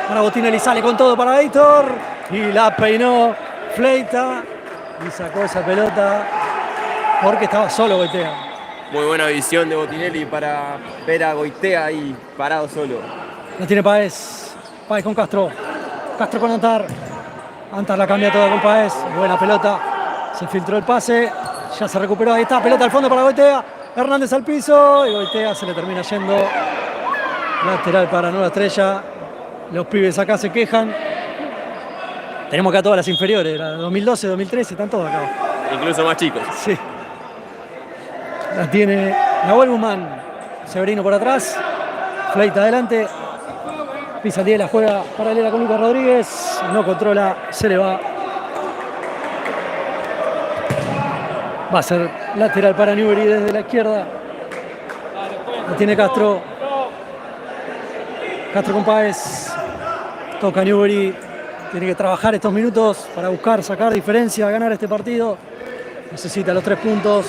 Para Botinelli sale con todo para Aitor. Y la peinó Fleita. Y sacó esa pelota. Porque estaba solo Goitea. Muy buena visión de Botinelli para ver a Goitea ahí parado solo. La tiene Páez. Páez con Castro. Castro con Antar. Antar la cambia toda con Páez. Buena pelota. Se filtró el pase. Ya se recuperó. Ahí está. Pelota al fondo para Goitea. Hernández al piso. Y Goitea se le termina yendo. Lateral para Nueva Estrella. Los pibes acá se quejan. Tenemos acá todas las inferiores. La 2012, 2013. Están todos acá. Incluso más chicos. Sí. La tiene Nahuel Guzmán. Severino por atrás. Fleita adelante. Pisa el 10, la juega paralela con Lucas Rodríguez. No controla, se le va. Va a ser lateral para Newbery desde la izquierda. La tiene Castro. Castro con Páez. Toca Newbery. Tiene que trabajar estos minutos para buscar, sacar diferencia, ganar este partido. Necesita los 3 puntos.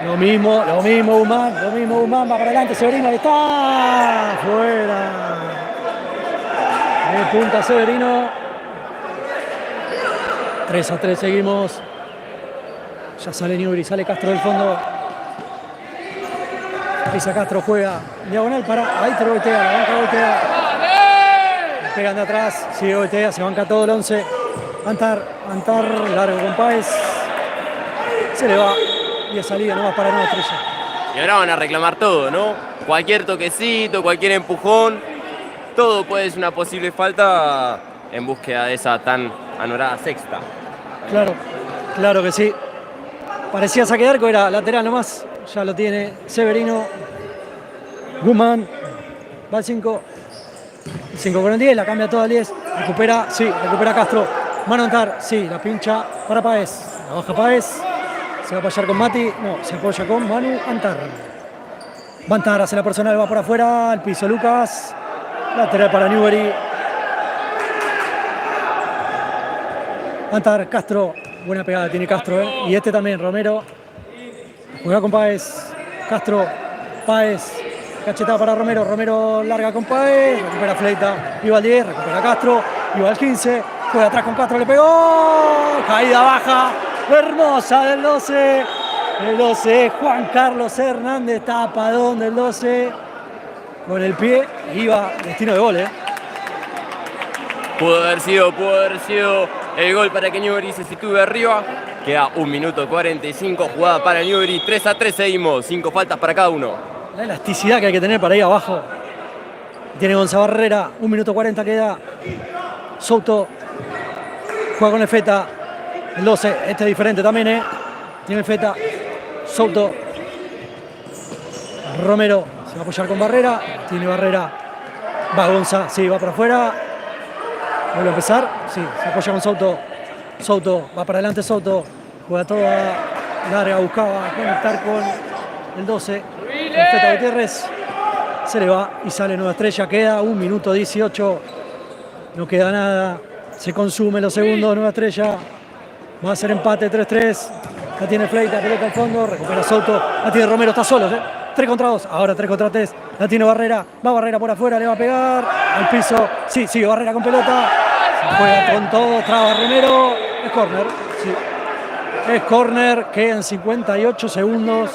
Lo mismo Guzmán, va para adelante, Severino, ahí está, fuera. De punta Severino. 3-3 seguimos. Ya sale Newbery, sale Castro del fondo. Pisa Castro, juega diagonal para Aitor Goitea, la banca Goitea. Pegan de atrás, sigue Goitea, se banca todo el 11. Antar, largo con Páez. Se le va. Y de salida nomás para Nueva Estrella. Y ahora van a reclamar todo, ¿no? Cualquier toquecito, cualquier empujón, todo puede ser una posible falta en búsqueda de esa tan anorada sexta. Claro que sí. Parecía saque de arco, era lateral nomás. Ya lo tiene Severino. Guzmán. Va al 5. 5 con el 10, la cambia toda al 10. Recupera Castro. Mano Antar, sí, la pincha para Páez. La baja Páez. Se va a apoyar con Mati. No, se apoya con Manu Antar. Va Antar, hace la personal, va por afuera. Al piso Lucas. Lateral para Newbery. Antar, Castro. Buena pegada tiene Castro, ¿eh? Y este también, Romero. Juega con Páez. Castro. Páez. Cachetada para Romero. Romero larga con Páez. Recupera Fleita. Iba al 10. Recupera Castro. Iba al 15. Juega atrás con Castro. Le pegó. Caída baja. Hermosa del 12. El 12. Juan Carlos Hernández. Tapadón del 12. Con el pie. Iba destino de gol, ¿eh? Pudo haber sido el gol para que Newbery se sitúe arriba. Queda 1 minuto 45, jugada para Newbery. 3-3 seguimos, 5 faltas para cada uno. La elasticidad que hay que tener para ir abajo. Tiene Gonzalo Barrera, 1 minuto 40 queda. Souto juega con el Feta. El 12, este es diferente también, ¿eh? Tiene el Feta. Souto. Romero Se va a apoyar con Barrera. Tiene Barrera. Va Gonza. Sí, va para afuera. Vuelve a empezar. Sí, se apoya con Souto. Souto. Va para adelante Souto. Juega toda larga. Buscaba conectar con el 12. Feta Gutiérrez. Se le va y sale Nueva Estrella. Queda 1 minuto 18. No queda nada. Se consume los segundos. Nueva Estrella. Va a ser empate 3-3. La tiene Fleita, pelota al fondo. Recupera Souto. La tiene Romero, está solo. 3 contra 2. Ahora 3 contra 3. La tiene Barrera. Va Barrera por afuera. Le va a pegar al piso. Sí, sigue Barrera con pelota. Juega con todo. Traba Romero. Es córner. Sí. Es córner. Quedan 58 segundos.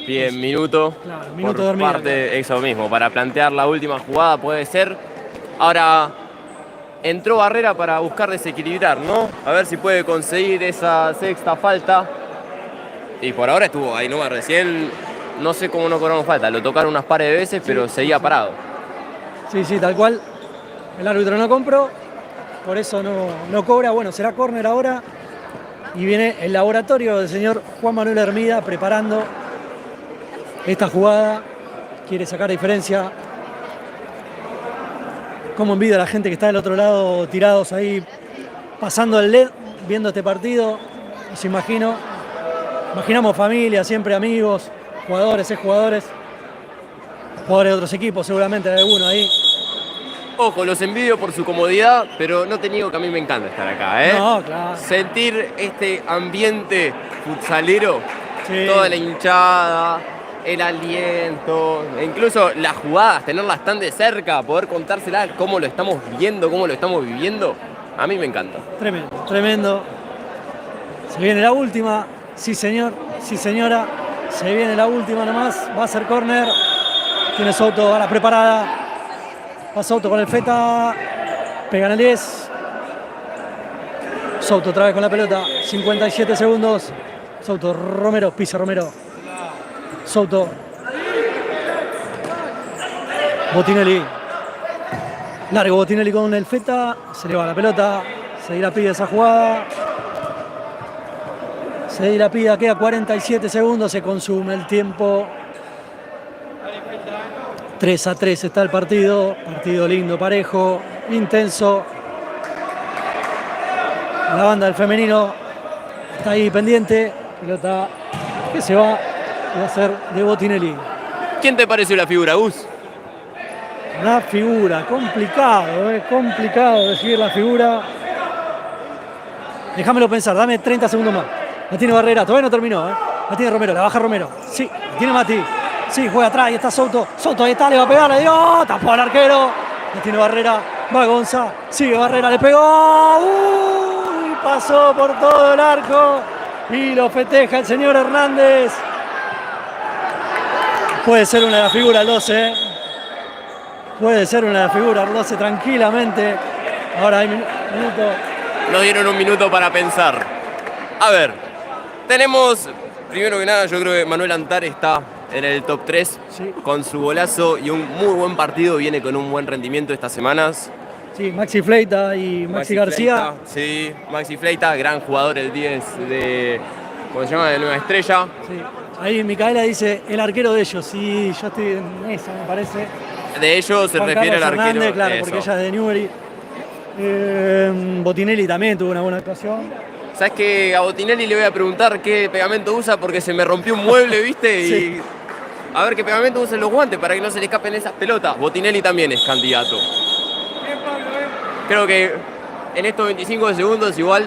Bien, minuto. Claro, minuto por de dormida. parte, eso mismo, para plantear la última jugada puede ser. Ahora entró Barrera para buscar desequilibrar, ¿no? A ver si puede conseguir esa sexta falta. Y por ahora estuvo ahí nomás. Recién no sé cómo no cobraron falta. Lo tocaron unas pares de veces, pero seguía parado. Sí, sí, tal cual. El árbitro no compró. Por eso no cobra. Bueno, será córner ahora. Y viene el laboratorio del señor Juan Manuel Hermida preparando esta jugada. Quiere sacar diferencia. Cómo envidia a la gente que está del otro lado, tirados ahí, pasando el LED, viendo este partido. Nos imaginamos familia, siempre amigos, jugadores, exjugadores, jugadores de otros equipos, seguramente hay alguno ahí. Ojo, los envidio por su comodidad, pero no te niego que a mí me encanta estar acá, ¿eh? No, claro. Sentir este ambiente futsalero, Sí. toda la hinchada, el aliento, e incluso las jugadas, tenerlas tan de cerca, poder contárselas, cómo lo estamos viendo, cómo lo estamos viviendo, a mí me encanta. Tremendo, tremendo. Se viene la última. Sí, señor. Sí, señora. Se viene la última nomás. Va a ser córner. Tiene Souto a la preparada. Va Souto con el Feta. Pegan el 10. Souto otra vez con la pelota. 57 segundos. Souto, Romero, pisa Romero. Souto. Botinelli. Largo Botinelli con el Feta. Se le va la pelota. Seguirá pide esa jugada. Seguirá pide. Queda 47 segundos. Se consume el tiempo. 3-3 está el partido. Partido lindo, parejo, intenso. La banda del femenino está ahí pendiente. Pelota que se va a ser de Botinelli. ¿Quién te pareció la figura, Gus? Una figura, complicado decidir la figura. Déjamelo pensar, dame 30 segundos más. La tiene Barrera, todavía no terminó, ¿eh? La tiene Romero, la baja Romero. Sí, la tiene Mati. Sí, juega atrás, ahí está Souto. Souto, ahí está, le va a pegar, le dio. Tapó al arquero. La tiene Barrera, va Gonza. Sigue Barrera, le pegó. Uy, pasó por todo el arco. Y lo festeja el señor Hernández. Puede ser una de las figuras el 12, ¿eh? Puede ser una de las figuras el 12 tranquilamente. Ahora hay minuto. Nos dieron un minuto para pensar. A ver, tenemos, primero que nada, yo creo que Manuel Antar está en el top 3 Sí. con su golazo y un muy buen partido. Viene con un buen rendimiento estas semanas. Sí, Maxi Fleita y Maxi García. Fleita, sí, Maxi Fleita, gran jugador, el 10 de, ¿cómo se llama?, de Nueva Estrella. Sí. Ahí Micaela dice el arquero de ellos. Sí, yo estoy en esa, me parece. De ellos se Juan refiere al Carlos arquero. Hernández, claro, eso. porque ella es de Newbery. Botinelli también tuvo una buena actuación. ¿Sabes qué? A Botinelli le voy a preguntar qué pegamento usa porque se me rompió un mueble, ¿viste? Sí. Y a ver qué pegamento usan los guantes para que no se le escapen esas pelotas. Botinelli también es candidato. Creo que en estos 25 segundos igual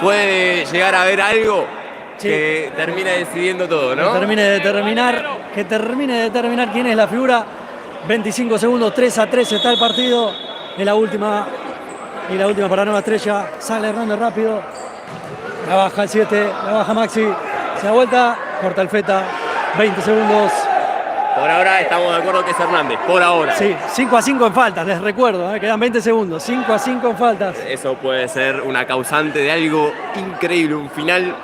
puede llegar a haber algo Sí. que termine decidiendo todo, ¿no? Que termine de determinar quién es la figura. 25 segundos, 3-3 está el partido. Es la última. Y la última para Nueva Estrella. Sale Hernández rápido. La baja el 7, la baja Maxi. Se da vuelta, corta el Feta. 20 segundos. Por ahora estamos de acuerdo que es Hernández, por ahora. Sí, 5-5 en faltas, les recuerdo, quedan 20 segundos. 5-5 en faltas. Eso puede ser una causante de algo increíble, un final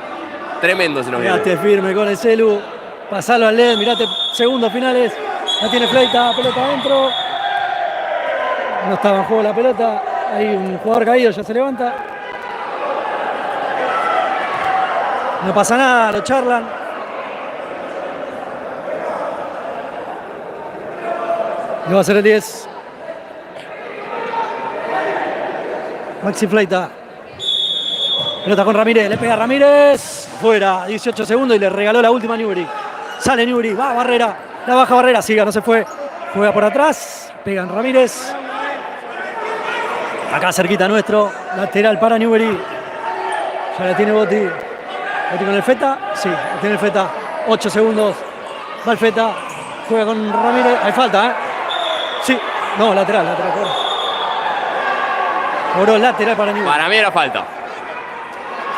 tremendo se nos viene. Mirate firme con el celu. Pasalo al LED, mirate segundos finales. La tiene Fleita, pelota adentro. No estaba en juego la pelota. Hay un jugador caído, ya se levanta. No pasa nada, lo charlan. Y va a ser el 10. Maxi Fleita. Pelota con Ramírez, le pega Ramírez. Fuera, 18 segundos y le regaló la última a Newbery. Sale Newbery, va Barrera. La baja Barrera, siga, no se fue. Juega por atrás, pegan Ramírez. Acá cerquita nuestro, lateral para Newbery. Ya la tiene Botti. Botti con el Feta, sí, la tiene el Feta. 8 segundos, va el Feta. Juega con Ramírez, hay falta, ¿eh? Sí, no, lateral. Cobró lateral para Newbery. Para mí era falta.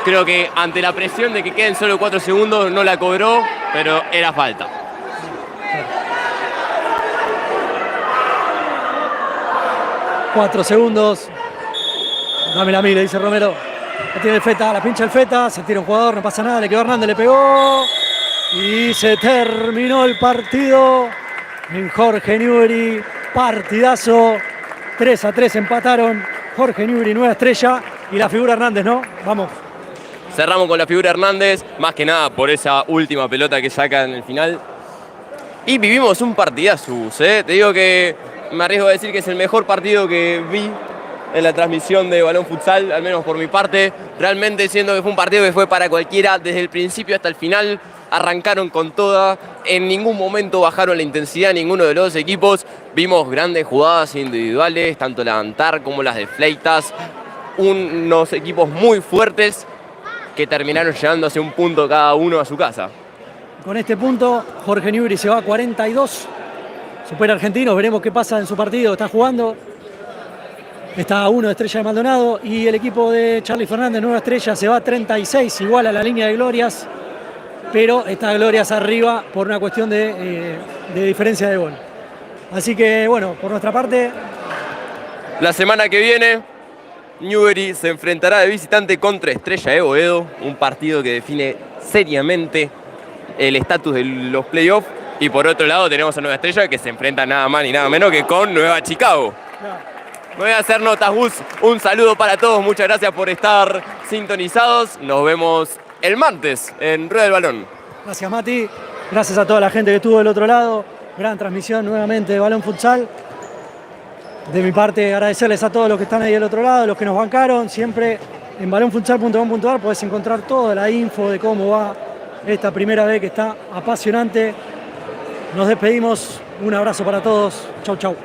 Creo que ante la presión de que queden solo 4 segundos no la cobró, pero era falta. Cuatro segundos. Dame la mira, dice Romero. La tiene el Feta, la pincha el Feta. Se tira un jugador, no pasa nada. Le quedó Hernández, le pegó. Y se terminó el partido en Jorge Newbery. Partidazo. 3-3 empataron. Jorge Newbery, nueva estrella. Y la figura Hernández, ¿no? Vamos. Cerramos con la figura Hernández, más que nada por esa última pelota que saca en el final. Y vivimos un partidazo, ¿eh? Te digo que me arriesgo a decir que es el mejor partido que vi en la transmisión de Balón Futsal, al menos por mi parte. Realmente siento que fue un partido que fue para cualquiera, desde el principio hasta el final. Arrancaron con toda, en ningún momento bajaron la intensidad ninguno de los dos equipos. Vimos grandes jugadas individuales, tanto la de Antar como las de Fleitas. Unos equipos muy fuertes que terminaron llevándose un punto cada uno a su casa. Con este punto, Jorge Newbery se va a 42. Supera a Argentinos, veremos qué pasa en su partido. Está jugando. Está a 1 de Estrella de Maldonado. Y el equipo de Charly Fernández, nueva estrella, se va a 36, igual a la línea de Glorias. Pero está Glorias arriba por una cuestión de diferencia de gol. Así que, bueno, por nuestra parte... La semana que viene, Newbery se enfrentará de visitante contra Estrella de Boedo, un partido que define seriamente el estatus de los playoffs. Y por otro lado tenemos a Nueva Estrella que se enfrenta nada más ni nada menos que con Nueva Chicago. Me voy a hacer notas, Gus. Un saludo para todos, muchas gracias por estar sintonizados. Nos vemos el martes en Rueda del Balón. Gracias, Mati. Gracias a toda la gente que estuvo del otro lado. Gran transmisión nuevamente de Balón Futsal. De mi parte, agradecerles a todos los que están ahí del otro lado, los que nos bancaron. Siempre en balonfutsal.com.ar podés encontrar toda la info de cómo va esta primera vez que está apasionante. Nos despedimos. Un abrazo para todos. Chau, chau.